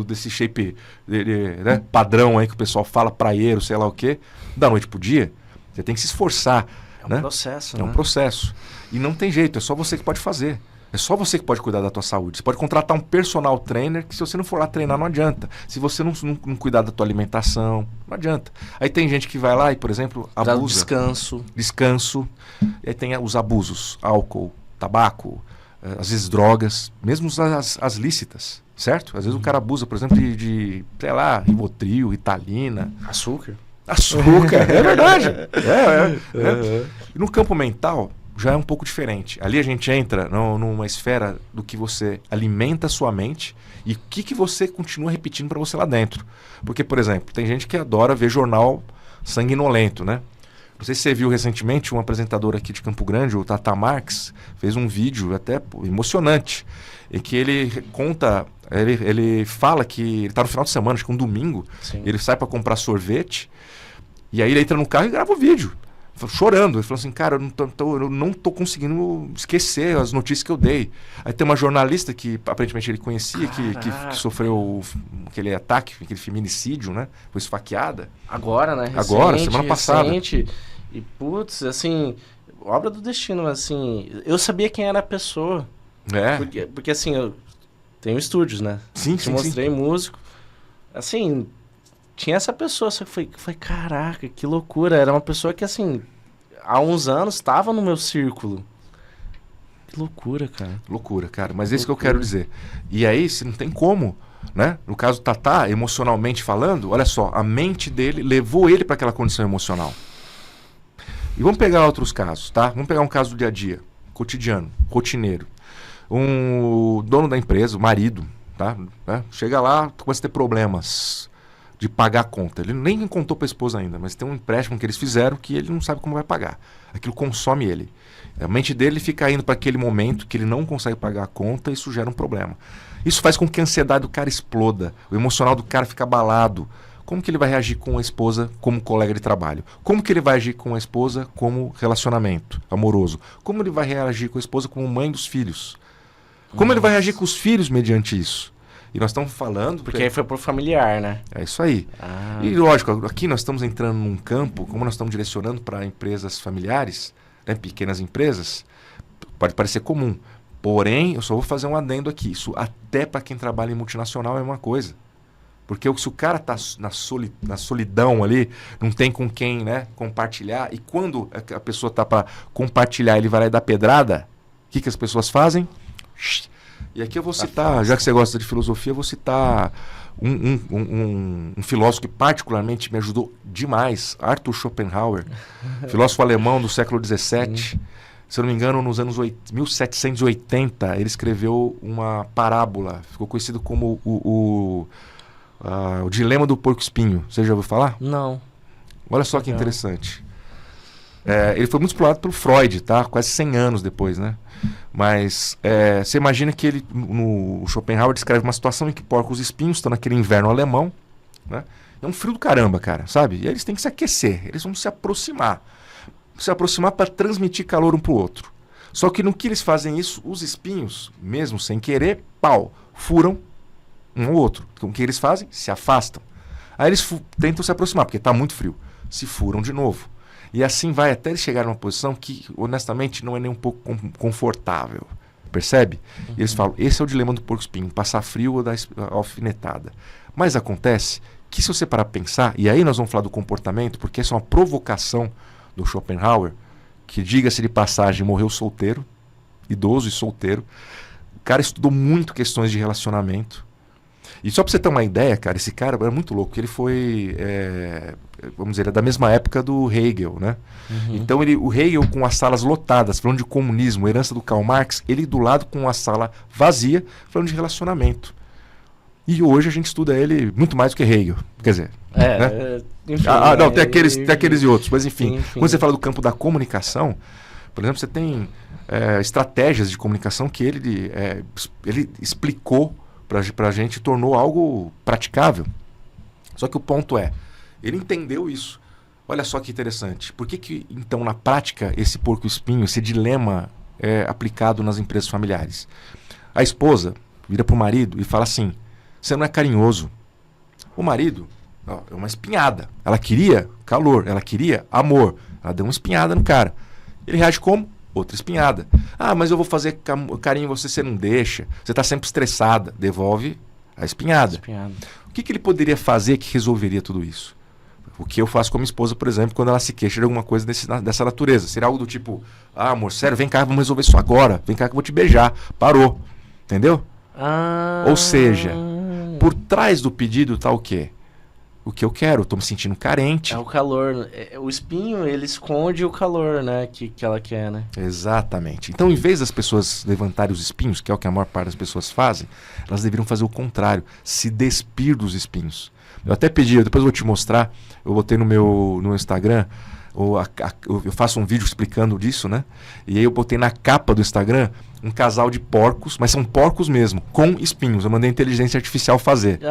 desse shape né, padrão aí que o pessoal fala, praieiro, sei lá o quê, da noite pro dia. Você tem que se esforçar. É um né? processo, É né? um processo. E não tem jeito, é só você que pode fazer. É só você que pode cuidar da tua saúde. Você pode contratar um personal trainer que se você não for lá treinar, não adianta. Se você não cuidar da tua alimentação, não adianta. Aí tem gente que vai lá e, por exemplo, abusa. Descanso. E aí tem os abusos. Álcool, tabaco, às vezes drogas, mesmo as lícitas, certo? Às vezes o cara abusa, por exemplo, de sei lá, Rivotril, Ritalina. Açúcar, é verdade. E no campo mental já é um pouco diferente. Ali a gente entra numa esfera do que você alimenta a sua mente e o que você continua repetindo para você lá dentro. Porque, por exemplo, tem gente que adora ver jornal sanguinolento, né? Não sei se você viu recentemente um apresentador aqui de Campo Grande, o Tata Marques, fez um vídeo até emocionante, em que ele conta, ele fala que ele está no final de semana, acho que um domingo, ele sai para comprar sorvete, e aí ele entra no carro e grava o vídeo, chorando. Ele falou assim, cara, eu não tô conseguindo esquecer as notícias que eu dei. Aí tem uma jornalista que aparentemente ele conhecia, que sofreu aquele ataque, aquele feminicídio, né? Foi esfaqueada. Agora, né? Semana passada. E, putz, assim, obra do destino, assim, eu sabia quem era a pessoa. Porque assim, eu tenho estúdios, né? Sim. Mostrei músico. Assim, tinha essa pessoa, só que foi, caraca, que loucura. Era uma pessoa que, assim, há uns anos estava no meu círculo. Que loucura, cara. Loucura, cara. Mas é isso que eu quero dizer. E aí, se não tem como, né? No caso do Tatá, emocionalmente falando, olha só, a mente dele levou ele para aquela condição emocional. E vamos pegar outros casos, tá? Vamos pegar um caso do dia a dia, cotidiano, rotineiro. Um dono da empresa, o marido, tá? Chega lá, começa a ter problemas de pagar a conta. Ele nem contou para a esposa ainda, mas tem um empréstimo que eles fizeram que ele não sabe como vai pagar. Aquilo consome ele. A mente dele fica indo para aquele momento que ele não consegue pagar a conta e isso gera um problema. Isso faz com que a ansiedade do cara exploda, o emocional do cara fica abalado. Como que ele vai reagir com a esposa como colega de trabalho? Como que ele vai agir com a esposa como relacionamento amoroso? Como ele vai reagir com a esposa como mãe dos filhos? Como ele vai reagir com os filhos mediante isso? E nós estamos falando... Porque aí foi pro familiar, né? É isso aí. E lógico, aqui nós estamos entrando num campo, como nós estamos direcionando para empresas familiares, né, pequenas empresas, pode parecer comum. Porém, eu só vou fazer um adendo aqui. Isso até para quem trabalha em multinacional é uma coisa. Porque se o cara está na solidão ali, não tem com quem, né, compartilhar, e quando a pessoa está para compartilhar, ele vai lá e dá pedrada, o que as pessoas fazem? E aqui eu vou citar, já que você gosta de filosofia, eu vou citar um filósofo que particularmente me ajudou demais, Arthur Schopenhauer, filósofo alemão do século XVII, Se eu não me engano, nos anos 1780, ele escreveu uma parábola. Ficou conhecido como o Dilema do Porco-Espinho. Você já ouviu falar? Não. Olha só que interessante. Ele foi muito explorado pelo Freud, tá? Quase 100 anos depois, né? Mas você imagina que ele, no Schopenhauer, descreve uma situação em que porcos-espinhos estão naquele inverno alemão, né? É um frio do caramba, cara, sabe? E eles têm que se aquecer, eles vão se aproximar para transmitir calor um para o outro. Só que no que eles fazem isso, os espinhos, mesmo sem querer, furam um ao outro. Então, o que eles fazem? Se afastam. Aí eles tentam se aproximar, porque está muito frio. Se furam de novo. E assim vai até eles chegarem numa posição que, honestamente, não é nem um pouco confortável. Percebe? Uhum. E eles falam, esse é o dilema do porco-espinho, passar frio ou dar alfinetada. Mas acontece que se você parar para pensar, e aí nós vamos falar do comportamento, porque essa é uma provocação do Schopenhauer, que, diga-se de passagem, morreu solteiro, idoso e solteiro. O cara estudou muito questões de relacionamento. E só para você ter uma ideia, cara, esse cara era muito louco. Ele foi, vamos dizer, da mesma época do Hegel, né? Uhum. Então o Hegel com as salas lotadas, falando de comunismo, herança do Karl Marx, ele do lado com a sala vazia, falando de relacionamento. E hoje a gente estuda ele muito mais do que Hegel. Quer dizer... né? Enfim, não, tem aqueles e outros. Mas enfim, quando você fala do campo da comunicação, por exemplo, você tem estratégias de comunicação que ele explicou para a gente, tornou algo praticável. Só que o ponto ele entendeu isso. Olha só que interessante. Por que então, na prática, esse porco-espinho, esse dilema é aplicado nas empresas familiares? A esposa vira para o marido e fala assim, você não é carinhoso. O marido é uma espinhada. Ela queria calor, ela queria amor. Ela deu uma espinhada no cara. Ele reage como? Outra espinhada. Ah, mas eu vou fazer carinho em você, você não deixa. Você está sempre estressada. Devolve a espinhada. O que ele poderia fazer que resolveria tudo isso? O que eu faço com a minha esposa, por exemplo, quando ela se queixa de alguma coisa dessa natureza. Seria algo do tipo, amor, sério, vem cá, vamos resolver isso agora. Vem cá que eu vou te beijar. Parou. Entendeu? Ou seja, por trás do pedido está o quê? O que eu quero, eu tô me sentindo carente. É o calor. O espinho, ele esconde o calor, né? Que ela quer, né? Exatamente. Então, em vez das pessoas levantarem os espinhos, que é o que a maior parte das pessoas fazem, elas deveriam fazer o contrário, se despir dos espinhos. Eu até pedi, depois eu vou te mostrar, eu botei no meu Instagram, eu faço um vídeo explicando disso, né? E aí eu botei na capa do Instagram um casal de porcos, mas são porcos mesmo, com espinhos. Eu mandei a inteligência artificial fazer.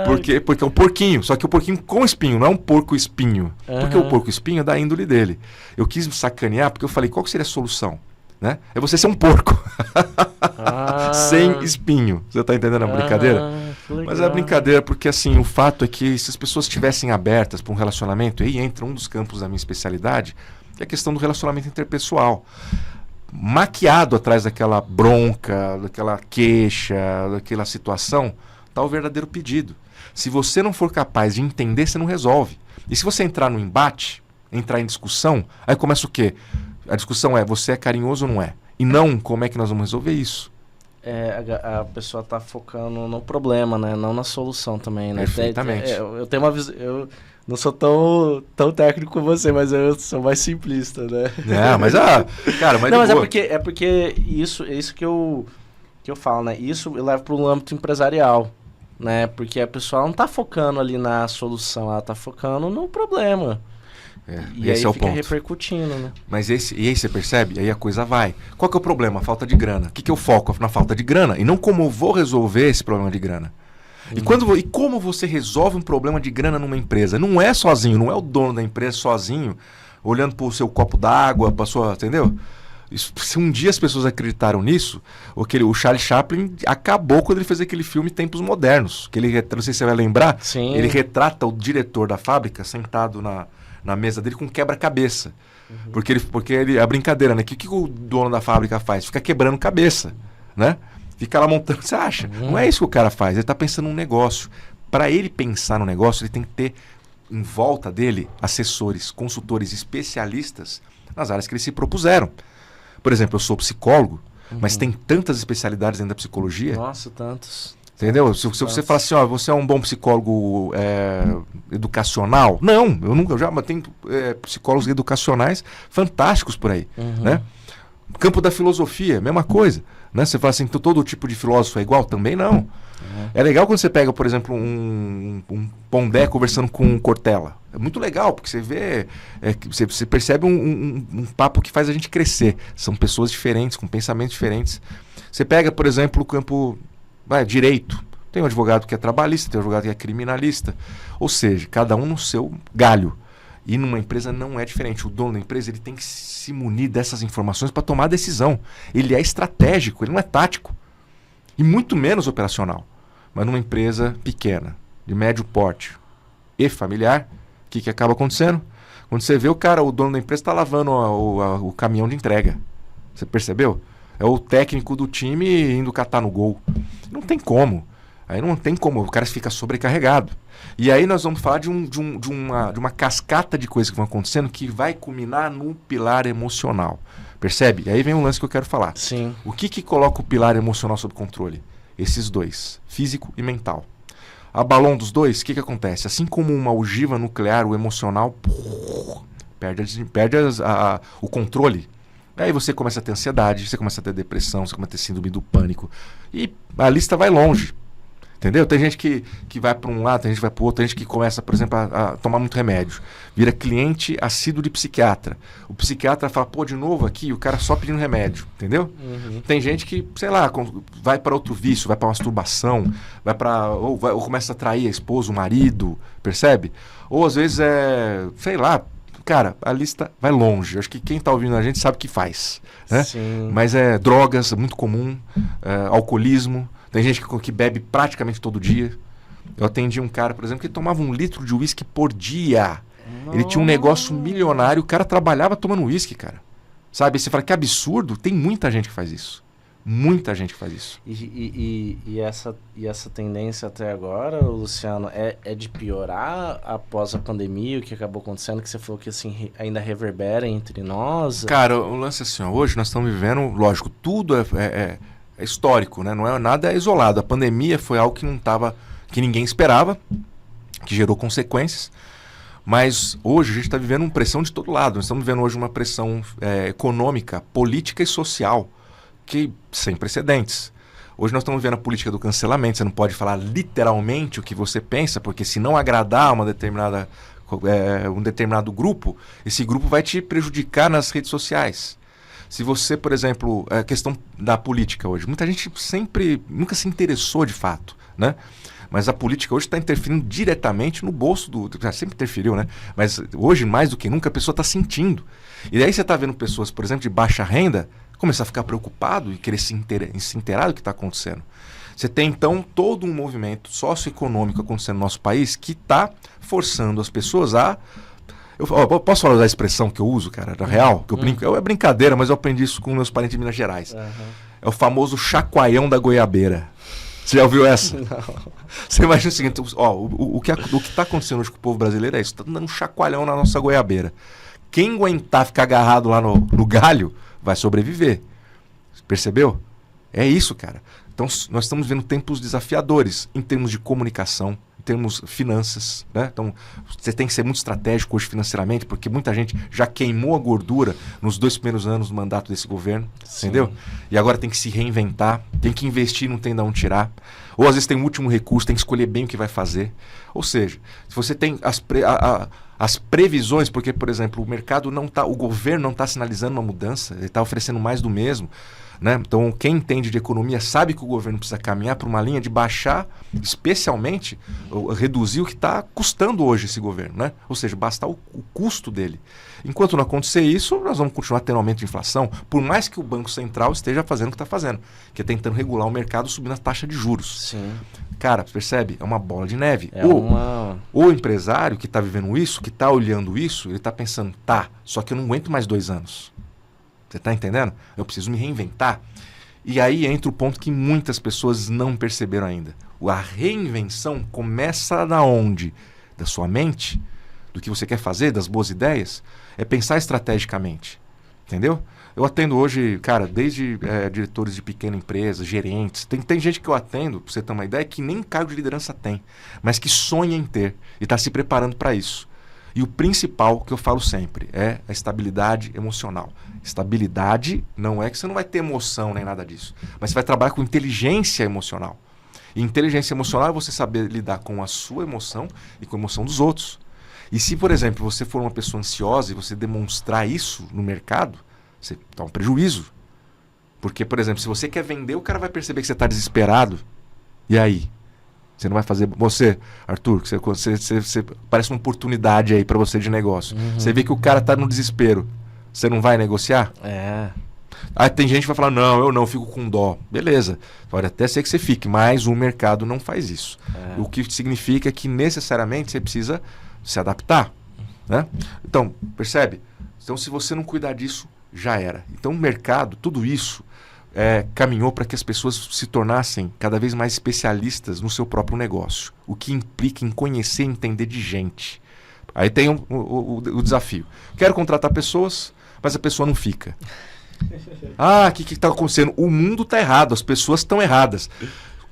Porque é um porquinho, só que o porquinho com espinho, não é um porco-espinho. Porque o porco-espinho é da índole dele. Eu quis me sacanear porque eu falei, qual que seria a solução? Né? É você ser um porco. Sem espinho. Você está entendendo a brincadeira? Mas é brincadeira porque assim, o fato é que se as pessoas estivessem abertas para um relacionamento, aí entra um dos campos da minha especialidade, que é a questão do relacionamento interpessoal. Maquiado atrás daquela bronca, daquela queixa, daquela situação, está o verdadeiro pedido. Se você não for capaz de entender, você não resolve. E se você entrar no embate, entrar em discussão, aí começa o quê? A discussão é, você é carinhoso ou não é? E não, como é que nós vamos resolver isso? A pessoa está focando no problema, né? Não na solução também, né? Perfeitamente. Eu tenho uma visão... Eu não sou tão técnico como você, mas eu sou mais simplista, né? Cara, mas... Não, mas é porque isso que eu falo, né? Isso eu levo para o âmbito empresarial, né? Porque a pessoa não está focando ali na solução, ela está focando no problema. E esse aí é o fica ponto. Repercutindo, né? Mas e aí você percebe? Aí a coisa vai. Qual que é o problema? A falta de grana. O que eu foco? Na falta de grana. E não como eu vou resolver esse problema de grana. E como você resolve um problema de grana numa empresa? Não é sozinho, não é o dono da empresa sozinho, olhando para o seu copo d'água, para sua... Entendeu? Se um dia as pessoas acreditaram nisso, o Charlie Chaplin acabou quando ele fez aquele filme Tempos Modernos. Que ele, não sei se você vai lembrar, Sim. Ele retrata o diretor da fábrica sentado na mesa dele com quebra-cabeça. Porque a brincadeira, né? O que o dono da fábrica faz? Fica quebrando cabeça, né? Fica lá montando, você acha? Não é isso que o cara faz, ele está pensando num negócio. Para ele pensar no negócio, ele tem que ter em volta dele assessores, consultores, especialistas nas áreas que eles se propuseram. Por exemplo, eu sou psicólogo, mas tem tantas especialidades dentro da psicologia. Nossa, tantos. Entendeu? Se você falar assim, você é um bom psicólogo educacional? Não, eu já tenho psicólogos educacionais fantásticos por aí, né? Campo da filosofia, mesma coisa, né? Você fala assim, todo tipo de filósofo é igual? Também não. É legal quando você pega, por exemplo, um Pondé conversando com um Cortella. É muito legal, porque você vê, você percebe um papo que faz a gente crescer. São pessoas diferentes, com pensamentos diferentes. Você pega, por exemplo, o campo direito. Tem um advogado que é trabalhista, tem um advogado que é criminalista. Ou seja, cada um no seu galho. E numa empresa não é diferente. O dono da empresa ele tem que se munir dessas informações para tomar a decisão. Ele é estratégico, ele não é tático. E muito menos operacional. Mas numa empresa pequena, de médio porte e familiar, o que acaba acontecendo? Quando você vê o dono da empresa está lavando o caminhão de entrega. Você percebeu? É o técnico do time indo catar no gol. Não tem como. Aí não tem como, o cara fica sobrecarregado. E aí nós vamos falar de uma cascata de coisas que vão acontecendo que vai culminar no pilar emocional. Percebe? E aí vem um lance que eu quero falar. Sim. O que coloca o pilar emocional sob controle? Esses dois, físico e mental. Abalão dos dois, o que acontece? Assim como uma ogiva nuclear, o emocional perde o controle. Aí você começa a ter ansiedade, você começa a ter depressão, você começa a ter síndrome do pânico. E a lista vai longe. Entendeu? Tem gente que vai para um lado, tem gente que vai para o outro, tem gente que começa, por exemplo, a tomar muito remédio. Vira cliente assíduo de psiquiatra. O psiquiatra fala, pô, de novo aqui, e o cara só pedindo remédio. Entendeu? Tem gente que, sei lá, vai para outro vício, vai para masturbação, ou começa a trair a esposa, o marido, percebe? Ou às vezes sei lá, cara, a lista vai longe. Acho que quem está ouvindo a gente sabe o que faz. Né? Sim. Mas drogas, muito comum, alcoolismo. Tem gente que bebe praticamente todo dia. Eu atendi um cara, por exemplo, que tomava 1 litro de uísque por dia. Nossa. Ele tinha um negócio milionário, o cara trabalhava tomando uísque, cara. Sabe? Aí você fala, que absurdo. Tem muita gente que faz isso. Muita gente que faz isso. E essa tendência até agora, Luciano, é de piorar após a pandemia, o que acabou acontecendo, que você falou que assim, ainda reverbera entre nós? Cara, o lance é assim, hoje nós estamos vivendo, lógico, tudo é histórico, né? Não é nada isolado. A pandemia foi algo que ninguém esperava, que gerou consequências. Mas hoje a gente está vivendo uma pressão de todo lado. Nós estamos vivendo hoje uma pressão econômica, política e social, que sem precedentes. Hoje nós estamos vendo a política do cancelamento. Você não pode falar literalmente o que você pensa, porque se não agradar um determinado grupo, esse grupo vai te prejudicar nas redes sociais. Se você, por exemplo, a questão da política hoje, muita gente nunca se interessou de fato, né? Mas a política hoje está interferindo diretamente no bolso sempre interferiu, né? Mas hoje, mais do que nunca, a pessoa está sentindo. E daí você está vendo pessoas, por exemplo, de baixa renda, começar a ficar preocupado e querer se inteirar do que está acontecendo. Você tem, então, todo um movimento socioeconômico acontecendo no nosso país que está forçando as pessoas a... Eu posso falar da expressão que eu uso, cara, da real? Que eu brinco, é brincadeira, mas eu aprendi isso com meus parentes de Minas Gerais. É o famoso chacoalhão da goiabeira. Você já ouviu essa? Não. Você imagina o seguinte, o que está acontecendo hoje com o povo brasileiro é isso, está dando um chacoalhão na nossa goiabeira. Quem aguentar ficar agarrado lá no galho vai sobreviver. Percebeu? É isso, cara. Então nós estamos vendo tempos desafiadores em termos de comunicação, em termos finanças, né? Então você tem que ser muito estratégico hoje financeiramente, porque muita gente já queimou a gordura nos 2 primeiros anos do mandato desse governo, entendeu? E agora tem que se reinventar, tem que investir, não tem de onde tirar. Ou às vezes tem um último recurso, tem que escolher bem o que vai fazer. Ou seja, se você tem as previsões, porque, por exemplo, o governo não está sinalizando uma mudança, ele está oferecendo mais do mesmo. Né? Então, quem entende de economia sabe que o governo precisa caminhar para uma linha de baixar, especialmente, reduzir o que está custando hoje esse governo. Né? Ou seja, bastar o custo dele. Enquanto não acontecer isso, nós vamos continuar tendo aumento de inflação, por mais que o Banco Central esteja fazendo o que está fazendo, que é tentando regular o mercado subindo a taxa de juros. Sim. Cara, percebe? É uma bola de neve. O empresário que está vivendo isso, que está olhando isso, ele está pensando, só que eu não aguento mais 2 anos. Você está entendendo? Eu preciso me reinventar. E aí entra o ponto que muitas pessoas não perceberam ainda. A reinvenção começa da onde? Da sua mente? Do que você quer fazer? Das boas ideias? É pensar estrategicamente. Entendeu? Eu atendo hoje, cara, desde diretores de pequena empresa, gerentes. Tem gente que eu atendo, pra você ter uma ideia, que nem cargo de liderança tem, mas que sonha em ter e está se preparando para isso. E o principal que eu falo sempre é a estabilidade emocional. Estabilidade não é que você não vai ter emoção nem nada disso, mas você vai trabalhar com inteligência emocional. E inteligência emocional é você saber lidar com a sua emoção e com a emoção dos outros. E se, por exemplo, você for uma pessoa ansiosa e você demonstrar isso no mercado, você dá um prejuízo. Porque, por exemplo, se você quer vender, o cara vai perceber que você está desesperado. E aí? Você não vai fazer... Você, Arthur, você parece uma oportunidade aí para você de negócio. Você vê que o cara está no desespero. Você não vai negociar? Aí tem gente que vai falar, não, eu não, fico com dó. Beleza, pode até ser que você fique, mas o mercado não faz isso. O que significa que necessariamente você precisa se adaptar, né? Então, percebe? Então, se você não cuidar disso, já era. Então, o mercado, tudo isso caminhou para que as pessoas se tornassem cada vez mais especialistas no seu próprio negócio. O que implica em conhecer e entender de gente. Aí tem o desafio. Quero contratar pessoas, mas a pessoa não fica. O que está acontecendo? O mundo está errado, as pessoas estão erradas.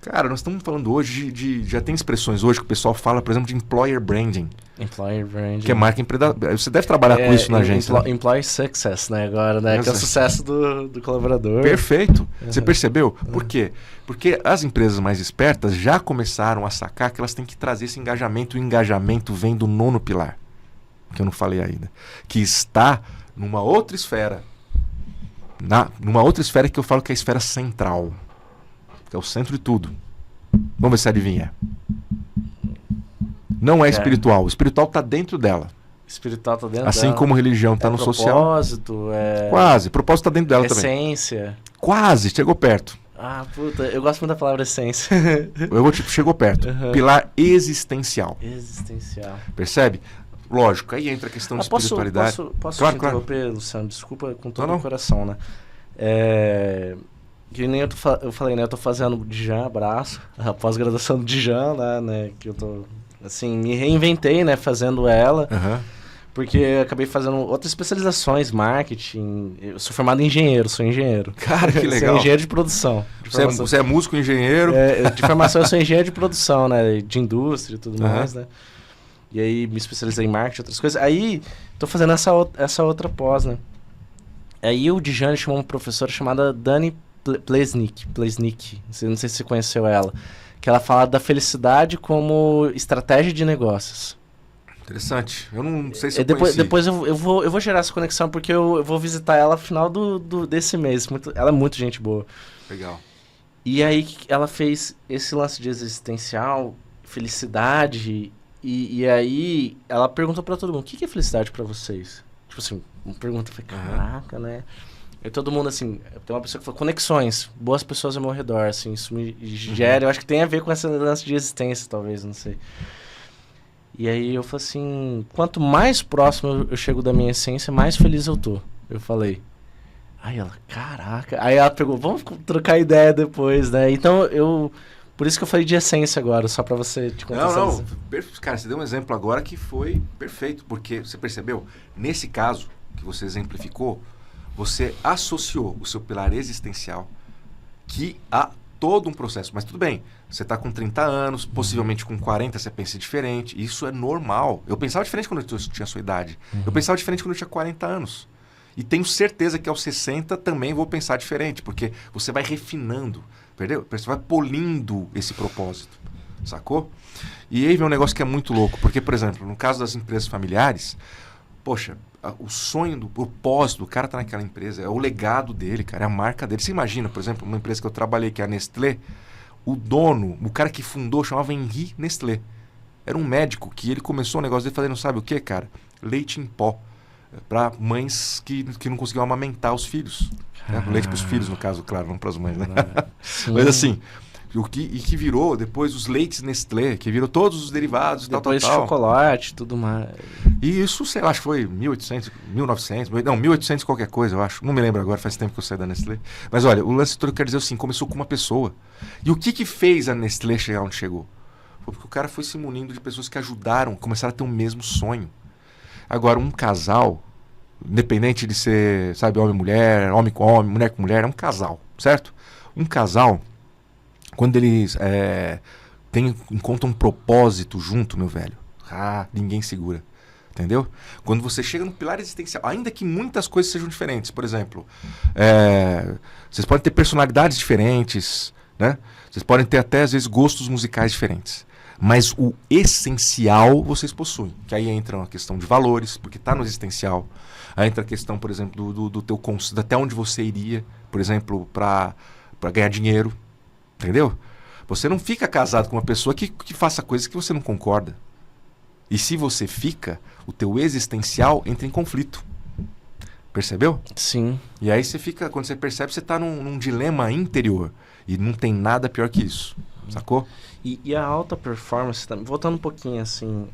Cara, nós estamos falando hoje já tem expressões hoje que o pessoal fala, por exemplo, de employer branding. Employer branding. Que é marca empreendedora. Você deve trabalhar com isso na agência. Employee success, né? Agora, né? Que é o sucesso do colaborador. Perfeito. Você percebeu? Por quê? Porque as empresas mais espertas já começaram a sacar que elas têm que trazer esse engajamento. O engajamento vem do 9º pilar, que eu não falei ainda, que está numa outra esfera. Numa outra esfera que eu falo que é a esfera central, que é o centro de tudo. Vamos ver se adivinha. Não é espiritual. O espiritual está dentro dela. Espiritual está dentro assim dela. Como religião está no social. Propósito, Quase. Propósito está dentro dela também. Essência. Quase. Chegou perto. Puta. Eu gosto muito da palavra essência. Chegou perto. Pilar existencial. Existencial. Percebe? Lógico. Aí entra a questão de espiritualidade. Posso te interromper, Luciano? Desculpa com todo o coração, né? Que nem eu falei, né? Eu tô fazendo Dijan, abraço, a pós-graduação do Dijan, né? Que eu tô, assim, me reinventei, né? Fazendo ela, porque eu acabei fazendo outras especializações, marketing. Eu sou formado em engenheiro, sou engenheiro. Cara, que legal. Sou engenheiro de produção. Você é músico, engenheiro? De formação eu sou engenheiro de produção, né? De indústria e tudo mais, né? E aí me especializei em marketing, outras coisas. Aí tô fazendo essa outra pós, né? Aí o Dijan chamou uma professora chamada Dani Plesnik, não sei se você conheceu ela, que ela fala da felicidade como estratégia de negócios. Interessante. Eu não sei se depois eu vou gerar essa conexão, porque eu vou visitar ela no final desse mês. Ela é muito gente boa. Legal. E aí ela fez esse lance de existencial, felicidade, e aí ela perguntou pra todo mundo, o que é felicidade pra vocês? Tipo assim, uma pergunta, eu falei, caraca, né? E todo mundo, assim, tem uma pessoa que falou, conexões, boas pessoas ao meu redor, assim, isso me gera, eu acho que tem a ver com essa lance de existência, talvez, não sei. E aí eu falei assim, quanto mais próximo eu chego da minha essência, mais feliz eu tô, eu falei. Aí ela, caraca, aí ela pegou, vamos trocar ideia depois, né? Então por isso que eu falei de essência agora, só pra você te contar. Não, cara, você deu um exemplo agora que foi perfeito, porque você percebeu, nesse caso que você exemplificou, você associou o seu pilar existencial que a todo um processo. Mas tudo bem, você está com 30 anos, possivelmente com 40 você pensa diferente. Isso é normal. Eu pensava diferente quando eu tinha a sua idade. Eu pensava diferente quando eu tinha 40 anos. E tenho certeza que aos 60 também vou pensar diferente, porque você vai refinando, entendeu? Você vai polindo esse propósito, sacou? E aí vem um negócio que é muito louco, porque, por exemplo, no caso das empresas familiares, poxa, o sonho, o propósito do cara tá naquela empresa, é o legado dele, cara, é a marca dele. Você imagina, por exemplo, uma empresa que eu trabalhei, que é a Nestlé, o dono, o cara que fundou, chamava Henri Nestlé. Era um médico que ele começou o negócio dele fazendo, sabe o que, cara? Leite em pó. Para mães que não conseguiam amamentar os filhos. Né? Leite para os filhos, no caso, claro, não para as mães, né? Mas assim, que virou depois os leites Nestlé, que virou todos os derivados e depois tal. Chocolate, tudo mais. E isso, sei lá, acho que foi 1800, 1900, não, 1800 qualquer coisa, eu acho. Não me lembro agora, faz tempo que eu saí da Nestlé. Mas olha, o lance todo quer dizer assim, começou com uma pessoa. E o que fez a Nestlé chegar onde chegou? Foi porque o cara foi se munindo de pessoas que ajudaram, começaram a ter o mesmo sonho. Agora, um casal, independente de ser, sabe, homem e mulher, homem com homem, mulher com mulher, é um casal, certo? Um casal, quando eles encontram um propósito junto, meu velho, ninguém segura. Entendeu? Quando você chega no pilar existencial, ainda que muitas coisas sejam diferentes, por exemplo, vocês podem ter personalidades diferentes, né? Vocês podem ter até, às vezes, gostos musicais diferentes. Mas o essencial vocês possuem. Que aí entra a questão de valores, porque está no existencial. Aí entra a questão, por exemplo, do teu conceito, até onde você iria, por exemplo, para ganhar dinheiro. Entendeu? Você não fica casado com uma pessoa que faça coisas que você não concorda. E se você fica, o teu existencial entra em conflito. Percebeu? Sim. E aí você fica, quando você percebe, você está num dilema interior. E não tem nada pior que isso. Sacou? E a alta performance, voltando um pouquinho assim,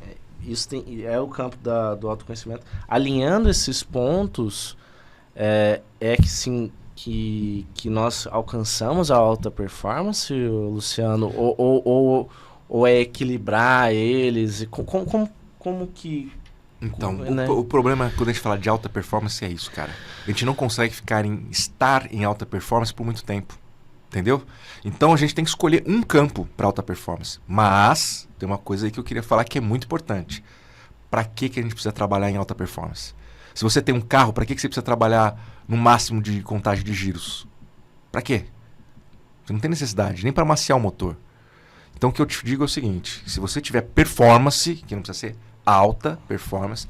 isso é o campo do autoconhecimento. Alinhando esses pontos, que sim, que nós alcançamos a alta performance, Luciano? Ou é equilibrar eles? E como que... Então, né? o problema quando a gente fala de alta performance é isso, cara. A gente não consegue estar em alta performance por muito tempo. Entendeu? Então a gente tem que escolher um campo para alta performance. Mas tem uma coisa aí que eu queria falar que é muito importante. Para que a gente precisa trabalhar em alta performance? Se você tem um carro, para que você precisa trabalhar no máximo de contagem de giros? Para quê? Você não tem necessidade, nem para maciar o motor. Então o que eu te digo é o seguinte, se você tiver performance, que não precisa ser alta performance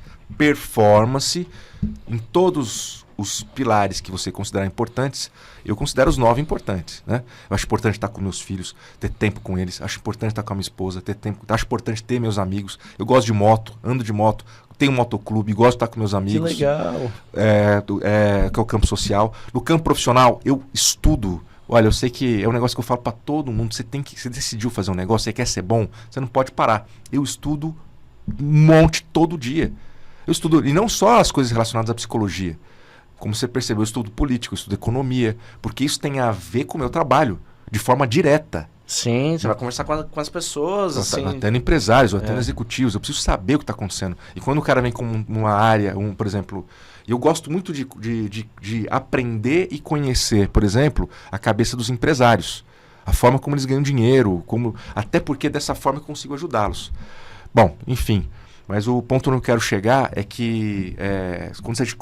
em todos os pilares que você considerar importantes, eu considero os 9 importantes, né? Eu acho importante estar com meus filhos, ter tempo com eles, acho importante estar com a minha esposa, ter tempo, acho importante ter meus amigos, eu gosto de moto, ando de moto, tenho um motoclube, gosto de estar com meus amigos. Que legal! Que é o campo social. No campo profissional, eu estudo. Olha, eu sei que é um negócio que eu falo para todo mundo, você decidiu fazer um negócio, você quer ser bom, você não pode parar. Eu estudo um monte todo dia. Eu estudo, e não só as coisas relacionadas à psicologia. Como você percebeu, eu estudo política, eu estudo economia, porque isso tem a ver com o meu trabalho, de forma direta. Sim, você vai conversar com as pessoas, assim. Até no empresários, ou até no executivos, eu preciso saber o que está acontecendo. E quando o cara vem com uma área, por exemplo, eu gosto muito de aprender e conhecer, por exemplo, a cabeça dos empresários, a forma como eles ganham dinheiro, até porque dessa forma eu consigo ajudá-los. Bom, enfim... Mas o ponto que eu quero chegar é que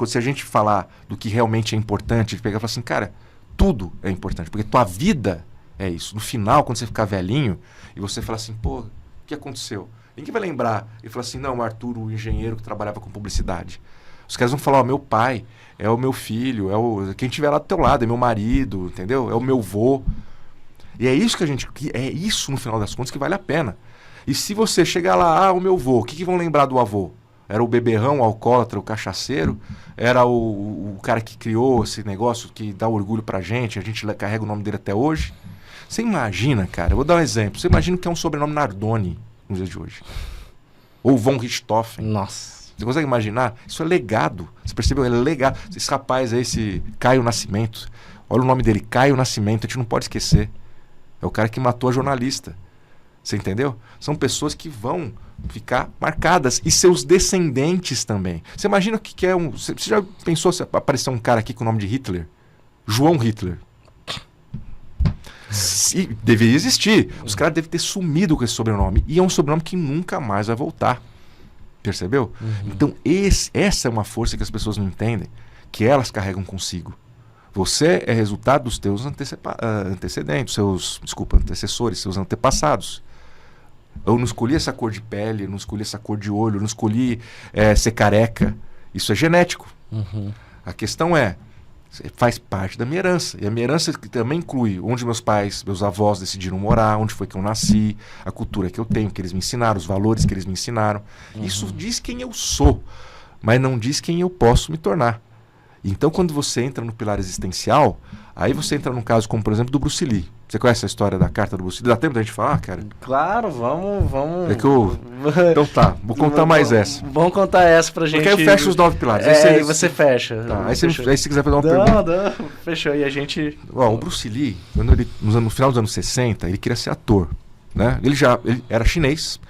se a gente falar do que realmente é importante, pegar e falar assim, cara, tudo é importante, porque tua vida é isso. No final, quando você ficar velhinho e você falar assim, pô, o que aconteceu? Ninguém vai lembrar e falar assim, não, o Arthur, o engenheiro que trabalhava com publicidade. Os caras vão falar, meu pai, é o meu filho, quem estiver lá do teu lado, é meu marido, entendeu? É o meu vô. E é isso é isso no final das contas que vale a pena. E se você chegar lá, o meu vô, o que vão lembrar do avô? Era o beberrão, o alcoólatra, o cachaceiro? Era o cara que criou esse negócio que dá orgulho pra gente, a gente carrega o nome dele até hoje? Você imagina, cara, eu vou dar um exemplo. Você imagina que é um sobrenome Nardoni nos dias de hoje. Ou von Richthofen. Nossa. Você consegue imaginar? Isso é legado. Você percebeu? É legado. Esse rapaz aí, esse Caio Nascimento. Olha o nome dele, Caio Nascimento. A gente não pode esquecer. É o cara que matou a jornalista. Você entendeu? São pessoas que vão ficar marcadas. E seus descendentes também. Você imagina o que é um... Você já pensou se aparecer um cara aqui com o nome de Hitler? João Hitler. Deveria existir. Os caras devem ter sumido com esse sobrenome. E é um sobrenome que nunca mais vai voltar. Percebeu? Então essa é uma força que as pessoas não entendem. Que elas carregam consigo. Você é resultado dos teus antecedentes, antecessores, seus antepassados. Eu não escolhi essa cor de pele, eu não escolhi essa cor de olho, eu não escolhi ser careca. Isso é genético. A questão faz parte da minha herança. E a minha herança também inclui onde meus pais, meus avós decidiram morar, onde foi que eu nasci, a cultura que eu tenho, que eles me ensinaram, os valores que eles me ensinaram. Isso diz quem eu sou, mas não diz quem eu posso me tornar. Então, quando você entra no pilar existencial, aí você entra num caso como, por exemplo, do Bruce Lee. Você conhece a história da carta do Bruce Lee? Dá tempo da gente falar, cara? Claro, vamos... É que eu... Então tá, vou contar mais essa. Vamos contar essa pra gente... Porque aí eu fecho os 9 pilares. Aí você fecha. Tá, aí se quiser fazer uma pergunta... Fechou, e a gente... O Bruce Lee, no final dos anos 60, ele queria ser ator. Né? Ele era chinês,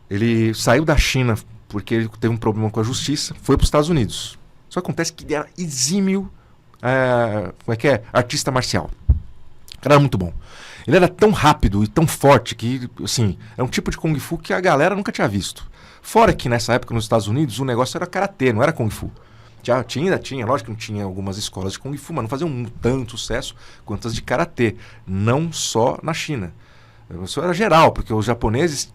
ele saiu da China porque ele teve um problema com a justiça, foi para os Estados Unidos. Só acontece que ele era exímio, como é que é? Artista marcial. O cara era muito bom. Ele era tão rápido e tão forte que, assim, é um tipo de Kung Fu que a galera nunca tinha visto. Fora que nessa época nos Estados Unidos o negócio era karatê, não era Kung Fu. Ainda tinha, lógico que não tinha algumas escolas de Kung Fu, mas não faziam tanto sucesso quanto as de karatê. Não só na China. Isso era geral, porque os japoneses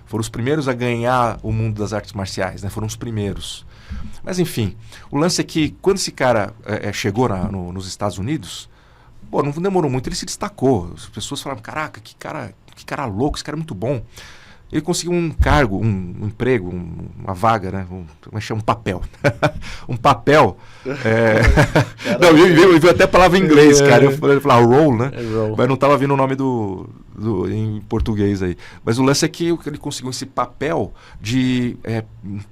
foram os primeiros a ganhar o mundo das artes marciais, né? Foram os primeiros. Mas enfim, o lance é que quando esse cara chegou nos Estados Unidos, pô, não demorou muito, ele se destacou. As pessoas falaram, caraca, que cara louco, esse cara é muito bom. Ele conseguiu um cargo, um emprego, uma vaga, né? Como é que chama? Um papel. Um papel. Não, eu vi até a palavra em inglês, cara. Eu falei, role, né? Role. Mas não estava vindo o nome em português aí. Mas o lance é que ele conseguiu esse papel de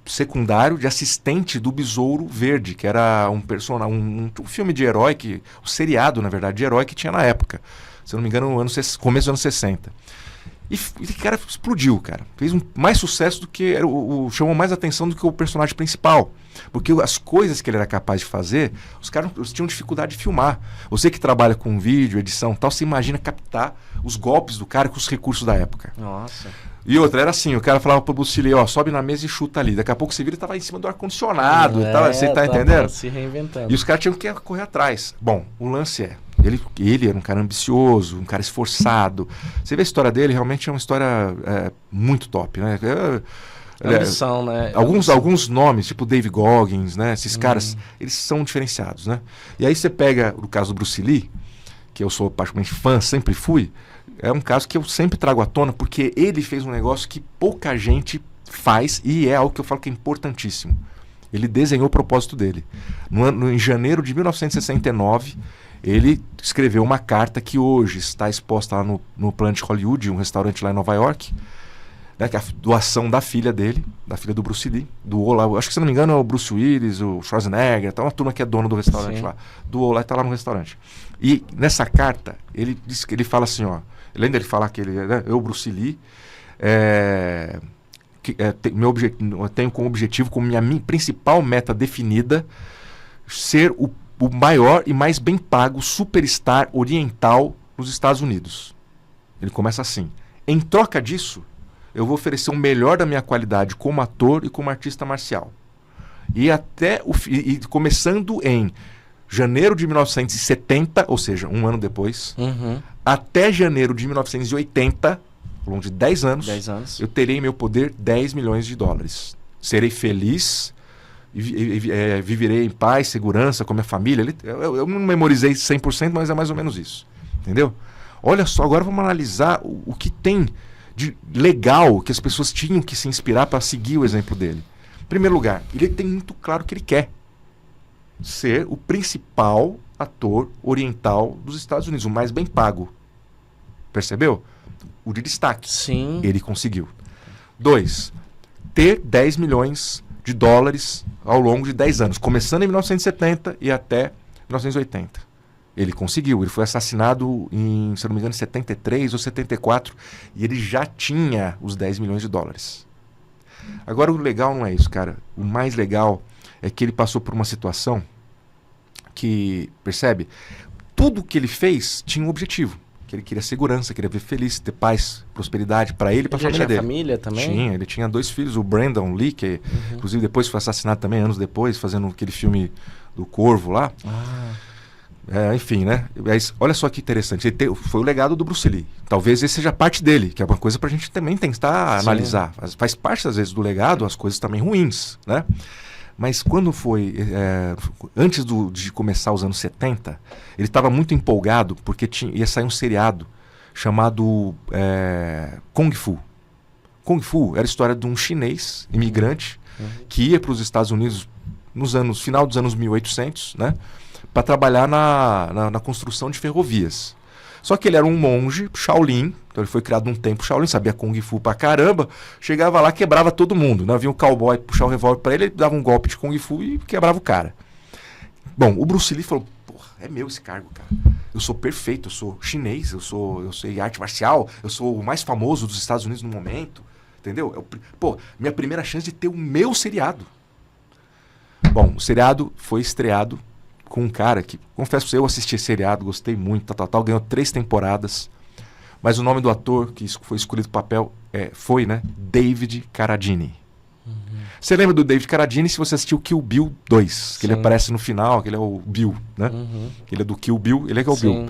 secundário, de assistente do Besouro Verde, que era um filme de herói, um seriado, na verdade, de herói que tinha na época. Se eu não me engano, começo dos anos 60. E esse cara explodiu, cara. Fez mais sucesso do que... chamou mais atenção do que o personagem principal. Porque as coisas que ele era capaz de fazer, os caras tinham dificuldade de filmar. Você que trabalha com vídeo, edição e tal, você imagina captar os golpes do cara com os recursos da época. Nossa. E outra, era assim, o cara falava pro Bruce Lee, sobe na mesa e chuta ali. Daqui a pouco você vira, ele tava em cima do ar-condicionado e tal, você tá entendendo? Se reinventando. E os caras tinham que correr atrás. Bom, o lance ele era um cara ambicioso, um cara esforçado. Você vê a história dele, realmente é uma história muito top, né? Ambição, né? Alguns nomes, tipo Dave Goggins, né? Esses caras, eles são diferenciados, né? E aí você pega o caso do Bruce Lee, que eu sou particularmente fã, sempre fui. É um caso que eu sempre trago à tona, porque ele fez um negócio que pouca gente faz e é algo que eu falo que é importantíssimo. Ele desenhou o propósito dele. Em janeiro de 1969, ele escreveu uma carta que hoje está exposta lá no Planet Hollywood, um restaurante lá em Nova York, né, que é a doação da filha dele, da filha do Bruce Lee, doou lá, acho que se não me engano é o Bruce Willis, o Schwarzenegger, tá uma turma que é dono do restaurante. Sim. Lá, doou lá e está lá no restaurante. E nessa carta, ele fala assim, além dele falar que eu, Bruce Lee, eu tenho como objetivo, como minha principal meta definida, ser o maior e mais bem pago superstar oriental nos Estados Unidos. Ele começa assim: em troca disso, eu vou oferecer o melhor da minha qualidade como ator e como artista marcial. E começando em janeiro de 1970, ou seja, um ano depois, até janeiro de 1980, ao longo de 10 anos, eu terei em meu poder 10 milhões de dólares. Serei feliz, viverei em paz, segurança com a minha família. Eu não memorizei 100%, mas é mais ou menos isso. Entendeu? Olha só, agora vamos analisar o que tem de legal que as pessoas tinham que se inspirar para seguir o exemplo dele. Em primeiro lugar, ele tem muito claro que ele quer ser o principal ator oriental dos Estados Unidos, o mais bem pago. Percebeu? O de destaque. Sim. Ele conseguiu. 2, ter 10 milhões de dólares ao longo de 10 anos, começando em 1970 e até 1980. Ele conseguiu. Ele foi assassinado em, se não me engano, 73 ou 74 e ele já tinha os 10 milhões de dólares. Agora, o legal não é isso, cara. O mais legal é que ele passou por uma situação que, percebe? Tudo que ele fez tinha um objetivo. Que ele queria segurança, queria ver feliz, ter paz, prosperidade para ele e para a família dele. Família também? Tinha, ele tinha 2 filhos, o Brandon Lee, que inclusive depois foi assassinado também, anos depois, fazendo aquele filme do Corvo lá. Enfim, né? Mas olha só que interessante, foi o legado do Bruce Lee. Talvez esse seja parte dele, que é uma coisa pra gente também tentar analisar. Faz parte, às vezes, do legado, as coisas também ruins, né? Mas quando foi, antes de começar os anos 70, ele estava muito empolgado porque ia sair um seriado chamado Kung Fu. Kung Fu era a história de um chinês imigrante que ia para os Estados Unidos final dos anos 1800, né, para trabalhar na construção de ferrovias. Só que ele era um monge Shaolin, então ele foi criado num tempo Shaolin, sabia Kung Fu pra caramba, chegava lá, quebrava todo mundo, né? Vinha um cowboy puxar o revólver pra ele dava um golpe de Kung Fu e quebrava o cara. Bom, o Bruce Lee falou, porra, é meu esse cargo, cara. Eu sou perfeito, eu sou chinês, eu sei arte marcial, eu sou o mais famoso dos Estados Unidos no momento, entendeu? Minha primeira chance de ter o meu seriado. Bom, o seriado foi estreado com um cara que, confesso pra você, eu assisti esse seriado, gostei muito, ganhou 3 temporadas, mas o nome do ator que foi escolhido pro papel foi, né, David Carradine. Você lembra do David Carradine se você assistiu Kill Bill 2, que ele aparece no final, que ele é o Bill, né? Que ele é do Kill Bill, ele é que é o Bill.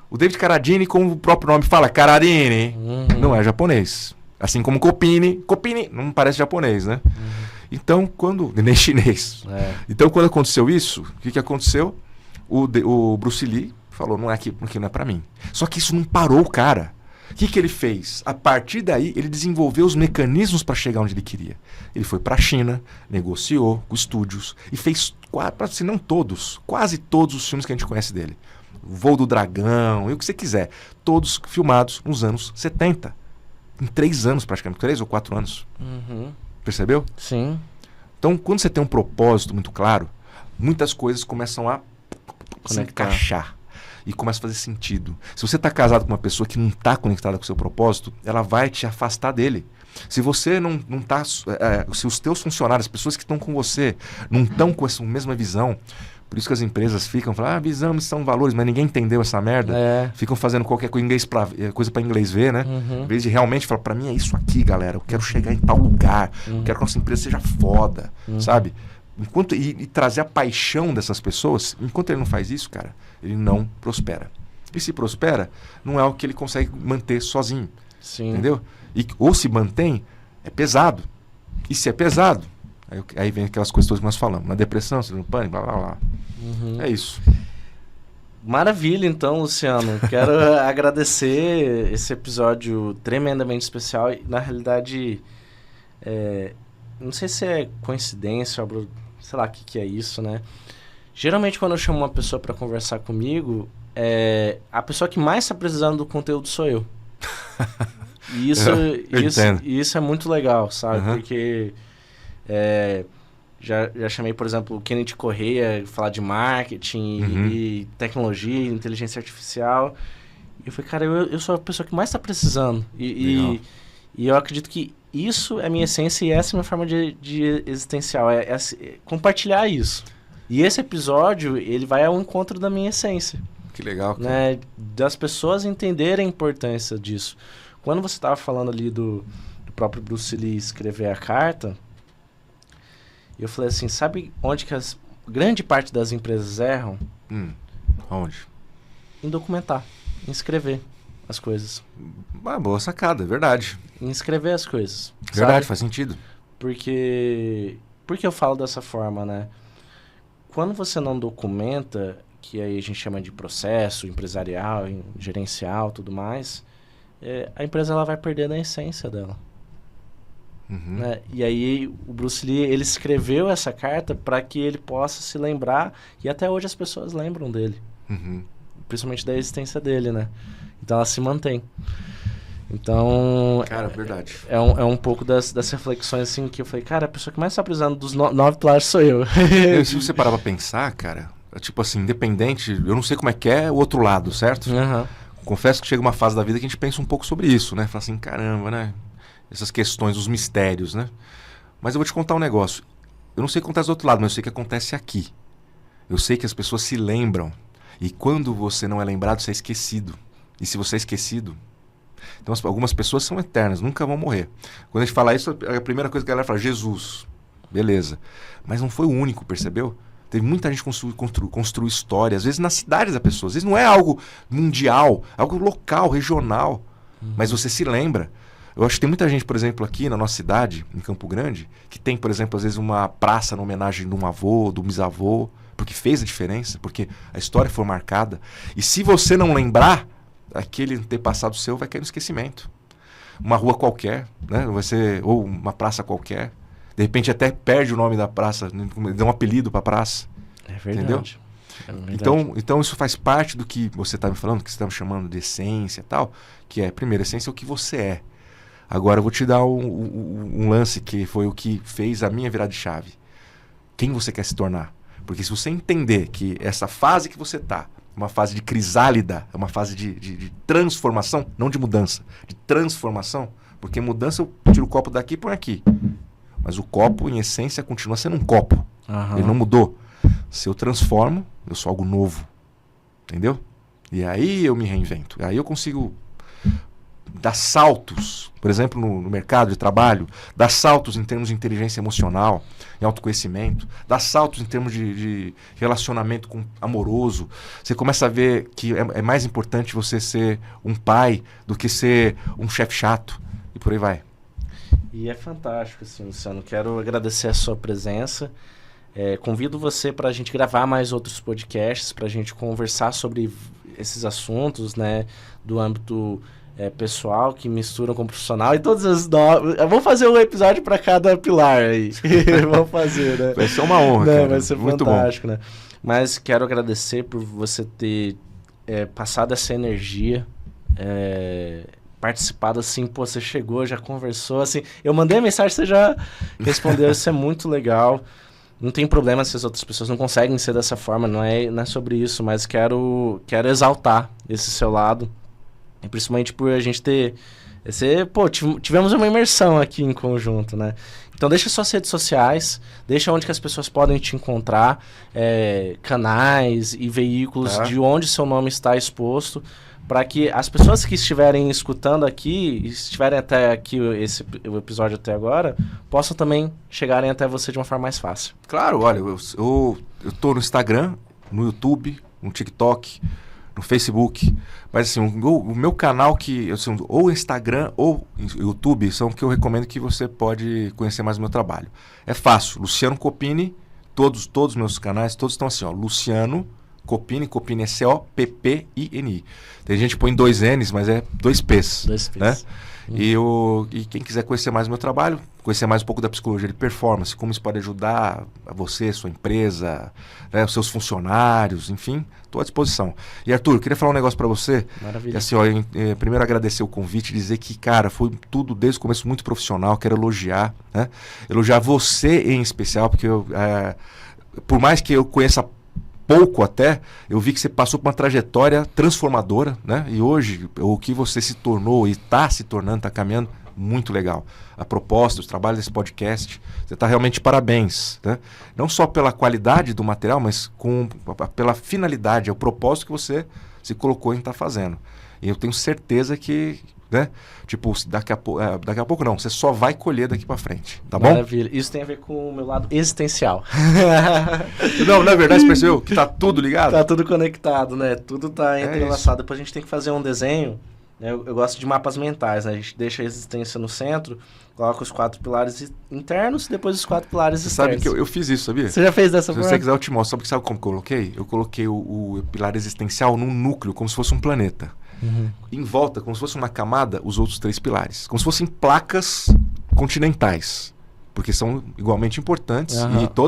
O David Carradine, como o próprio nome fala, Carradine, não é japonês. Assim como Copini não parece japonês, né? Então, nem chinês. Então, quando aconteceu isso, o que aconteceu? O Bruce Lee falou, não é aqui, porque não é pra mim. Só que isso não parou o cara. O que ele fez? A partir daí, ele desenvolveu os mecanismos para chegar onde ele queria. Ele foi para a China, negociou com estúdios e fez, se não todos, quase todos os filmes que a gente conhece dele. O Voo do Dragão, e o que você quiser. Todos filmados nos anos 70. Em 3 anos praticamente, 3 ou 4 anos. Percebeu? Sim. Então, quando você tem um propósito muito claro, muitas coisas começam a se encaixar. E começa a fazer sentido. Se você está casado com uma pessoa que não está conectada com o seu propósito, ela vai te afastar dele. Se você não está... se os teus funcionários, as pessoas que estão com você, não estão com essa mesma visão, por isso que as empresas ficam falando, visão, missão, valores, mas ninguém entendeu essa merda. Ficam fazendo qualquer coisa para inglês ver, né? Em vez de realmente falar, para mim é isso aqui, galera. Eu quero chegar em tal lugar. Eu quero que a nossa empresa seja foda, sabe? E trazer a paixão dessas pessoas, enquanto ele não faz isso, cara, ele não prospera. E se prospera, não é algo que ele consegue manter sozinho. Entendeu? Ou se mantém, é pesado. E se é pesado, aí vem aquelas coisas todas que nós falamos. Na depressão, no pânico, blá, blá, blá. É isso. Maravilha, então, Luciano. Quero agradecer esse episódio tremendamente especial. E, na realidade, não sei se é coincidência, sei lá o que é isso, né? Geralmente, quando eu chamo uma pessoa para conversar comigo, a pessoa que mais está precisando do conteúdo sou eu. E isso é muito legal, sabe? Porque já chamei, por exemplo, o Kennedy Correia, falar de marketing e tecnologia, inteligência artificial. E eu falei, cara, eu sou a pessoa que mais está precisando. E eu acredito que isso é a minha essência e essa é a minha forma de existencial. É compartilhar isso. E esse episódio, ele vai ao encontro da minha essência. Que legal, cara. Né? Das pessoas entenderem a importância disso. Quando você estava falando ali do próprio Bruce Lee escrever a carta, eu falei assim, sabe onde que grande parte das empresas erram? Onde? Em documentar, em escrever as coisas. Boa sacada, é verdade. Em escrever as coisas. Verdade, sabe? Faz sentido. Por que eu falo dessa forma, né? Quando você não documenta, que aí a gente chama de processo empresarial, gerencial, tudo mais, a empresa ela vai perdendo a essência dela. Né? E aí o Bruce Lee, ele escreveu essa carta para que ele possa se lembrar, e até hoje as pessoas lembram dele. Principalmente da existência dele, né? Então ela se mantém. Então... Cara, verdade. É um pouco das reflexões assim que eu falei, cara, a pessoa que mais está precisando dos 9 pilares sou eu. Se você parar pra pensar, cara, tipo assim, independente, eu não sei como é que é o outro lado, certo? Confesso que chega uma fase da vida que a gente pensa um pouco sobre isso, né? Fala assim, caramba, né? Essas questões, os mistérios, né? Mas eu vou te contar um negócio. Eu não sei o que acontece do outro lado, mas eu sei o que acontece aqui. Eu sei que as pessoas se lembram. E quando você não é lembrado, você é esquecido. E se você é esquecido... Então algumas pessoas são eternas, nunca vão morrer. Quando a gente fala isso, a primeira coisa que a galera fala, Jesus. Beleza. Mas não foi o único, percebeu? Teve muita gente que construiu história, às vezes na cidade da pessoa. Às vezes não é algo mundial, algo local, regional. Mas você se lembra. Eu acho que tem muita gente, por exemplo, aqui na nossa cidade, em Campo Grande, que tem, por exemplo, às vezes uma praça na homenagem de um avô, do bisavô, porque fez a diferença, porque a história foi marcada. E se você não lembrar, aquele antepassado seu vai cair no esquecimento. Uma rua qualquer, né? Vai ser, ou uma praça qualquer. De repente até perde o nome da praça, dá um apelido para a praça. É verdade. Entendeu? É verdade. Então isso faz parte do que você está me falando, que você está me chamando de essência e tal, que é, primeiro, essência é o que você é. Agora eu vou te dar um lance que foi o que fez a minha virada de chave. Quem você quer se tornar? Porque se você entender que essa fase que você está, uma fase de crisálida, é uma fase de transformação, não de mudança, de transformação, porque mudança eu tiro o copo daqui e põe aqui. Mas o copo, em essência, continua sendo um copo. Ele não mudou. Se eu transformo, eu sou algo novo. Entendeu? E aí eu me reinvento. Aí eu consigo dar saltos, por exemplo, no mercado de trabalho, dar saltos em termos de inteligência emocional, em autoconhecimento, dar saltos em termos de relacionamento amoroso. Você começa a ver que é mais importante você ser um pai do que ser um chefe chato, e por aí vai. E é fantástico, assim, Luciano. Quero agradecer a sua presença. Convido você para a gente gravar mais outros podcasts, para a gente conversar sobre esses assuntos, né, do âmbito pessoal que misturam com o profissional e todas as vamos fazer um episódio para cada pilar aí. Vamos fazer, né? Vai ser uma honra, cara. Vai ser muito fantástico, bom. Né? Mas quero agradecer por você ter passado essa energia, participado assim, pô, você chegou, já conversou, assim, eu mandei a mensagem, você já respondeu, isso é muito legal. Não tem problema se as outras pessoas não conseguem ser dessa forma, não é sobre isso, mas quero exaltar esse seu lado. E principalmente por a gente ter... tivemos uma imersão aqui em conjunto, né? Então deixa suas redes sociais, deixa onde que as pessoas podem te encontrar, canais e veículos de onde seu nome está exposto, para que as pessoas que estiverem escutando aqui, estiverem até aqui o episódio até agora, possam também chegarem até você de uma forma mais fácil. Claro, olha, eu tô no Instagram, no YouTube, no TikTok, no Facebook, mas assim, o meu canal assim, ou Instagram ou YouTube são que eu recomendo que você pode conhecer mais o meu trabalho. É fácil, Luciano Copini, todos os meus canais, todos estão assim, ó, Luciano Copini é Coppini. Tem gente que põe 2 N's, mas é 2 P's. 2 P's. Né? E quem quiser conhecer mais o meu trabalho, conhecer mais um pouco da psicologia de performance, como isso pode ajudar a você, sua empresa, né, os seus funcionários, enfim, estou à disposição. E Arthur, queria falar um negócio para você. Maravilha. Assim, primeiro agradecer o convite e dizer que, cara, foi tudo desde o começo muito profissional, quero elogiar, né? Elogiar você em especial, porque por mais que eu conheça pouco até, eu vi que você passou por uma trajetória transformadora, né? E hoje, o que você se tornou e está se tornando, está caminhando, muito legal. A proposta, os trabalhos desse podcast, você está realmente de parabéns, né? Não só pela qualidade do material, mas pela finalidade, o propósito que você se colocou em estar fazendo. E eu tenho certeza que, né? Tipo, daqui a pouco não, você só vai colher daqui pra frente, tá bom? Maravilha. Isso tem a ver com o meu lado existencial. Não, na verdade, você percebeu que tá tudo ligado? Tá tudo conectado, né? Tudo tá entrelaçado. Depois a gente tem que fazer um desenho, né? Eu gosto de mapas mentais, né? A gente deixa a existência no centro, coloca os 4 pilares internos, depois os 4 pilares externos. Sabe que eu fiz isso, sabia? Você já fez dessa forma? Se você quiser, eu te mostro. Sabe como que eu coloquei? Eu coloquei o pilar existencial num núcleo, como se fosse um planeta. Em volta, como se fosse uma camada, os outros 3 pilares. Como se fossem placas continentais. Porque são igualmente importantes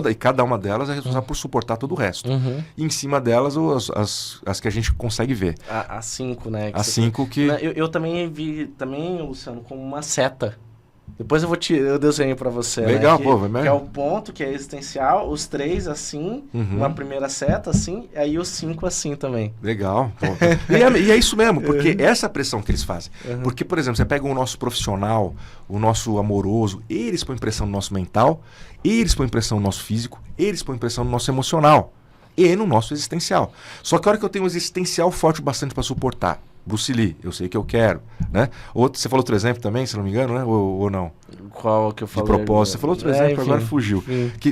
e cada uma delas é responsável por suportar todo o resto. E em cima delas, as que a gente consegue ver. As 5, né? As 5 que... Eu também vi, Luciano, como uma seta. Depois eu desenho pra você. Legal, né? pô, vai mesmo. Que é o ponto, que é existencial, os 3 assim, uma primeira seta assim, e aí os 5 assim também. Legal. Pô. E é isso mesmo, porque essa pressão que eles fazem. Porque, por exemplo, você pega o nosso profissional, o nosso amoroso, eles põem pressão no nosso mental, eles põem pressão no nosso físico, eles põem pressão no nosso emocional e no nosso existencial. Só que a hora que eu tenho um existencial forte o bastante para suportar, Bruce Lee, eu sei que eu quero, né? Você falou outro exemplo também, se não me engano, né? Ou não? Qual que eu falei? De propósito. Você falou outro exemplo, enfim, agora fugiu.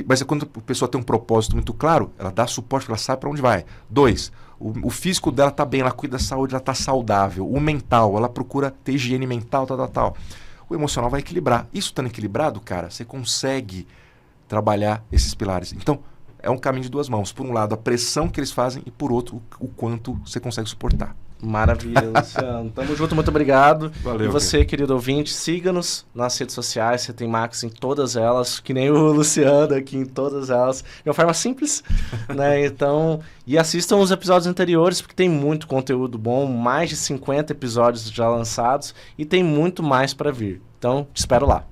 Mas quando a pessoa tem um propósito muito claro, ela dá suporte, ela sabe para onde vai. 2, o físico dela tá bem, ela cuida da saúde, ela tá saudável. O mental, ela procura ter higiene mental, tal. O emocional vai equilibrar. Isso estando equilibrado, cara, você consegue trabalhar esses pilares. Então, é um caminho de 2 mãos. Por um lado, a pressão que eles fazem e por outro, o quanto você consegue suportar. Maravilha, Luciano. Tamo junto, muito obrigado. Valeu. E você, querido ouvinte, siga-nos nas redes sociais, você tem Max em todas elas, que nem o Luciano aqui em todas elas, de uma forma simples, né? Então, e assistam os episódios anteriores, porque tem muito conteúdo bom, mais de 50 episódios já lançados, e tem muito mais para vir. Então, te espero lá.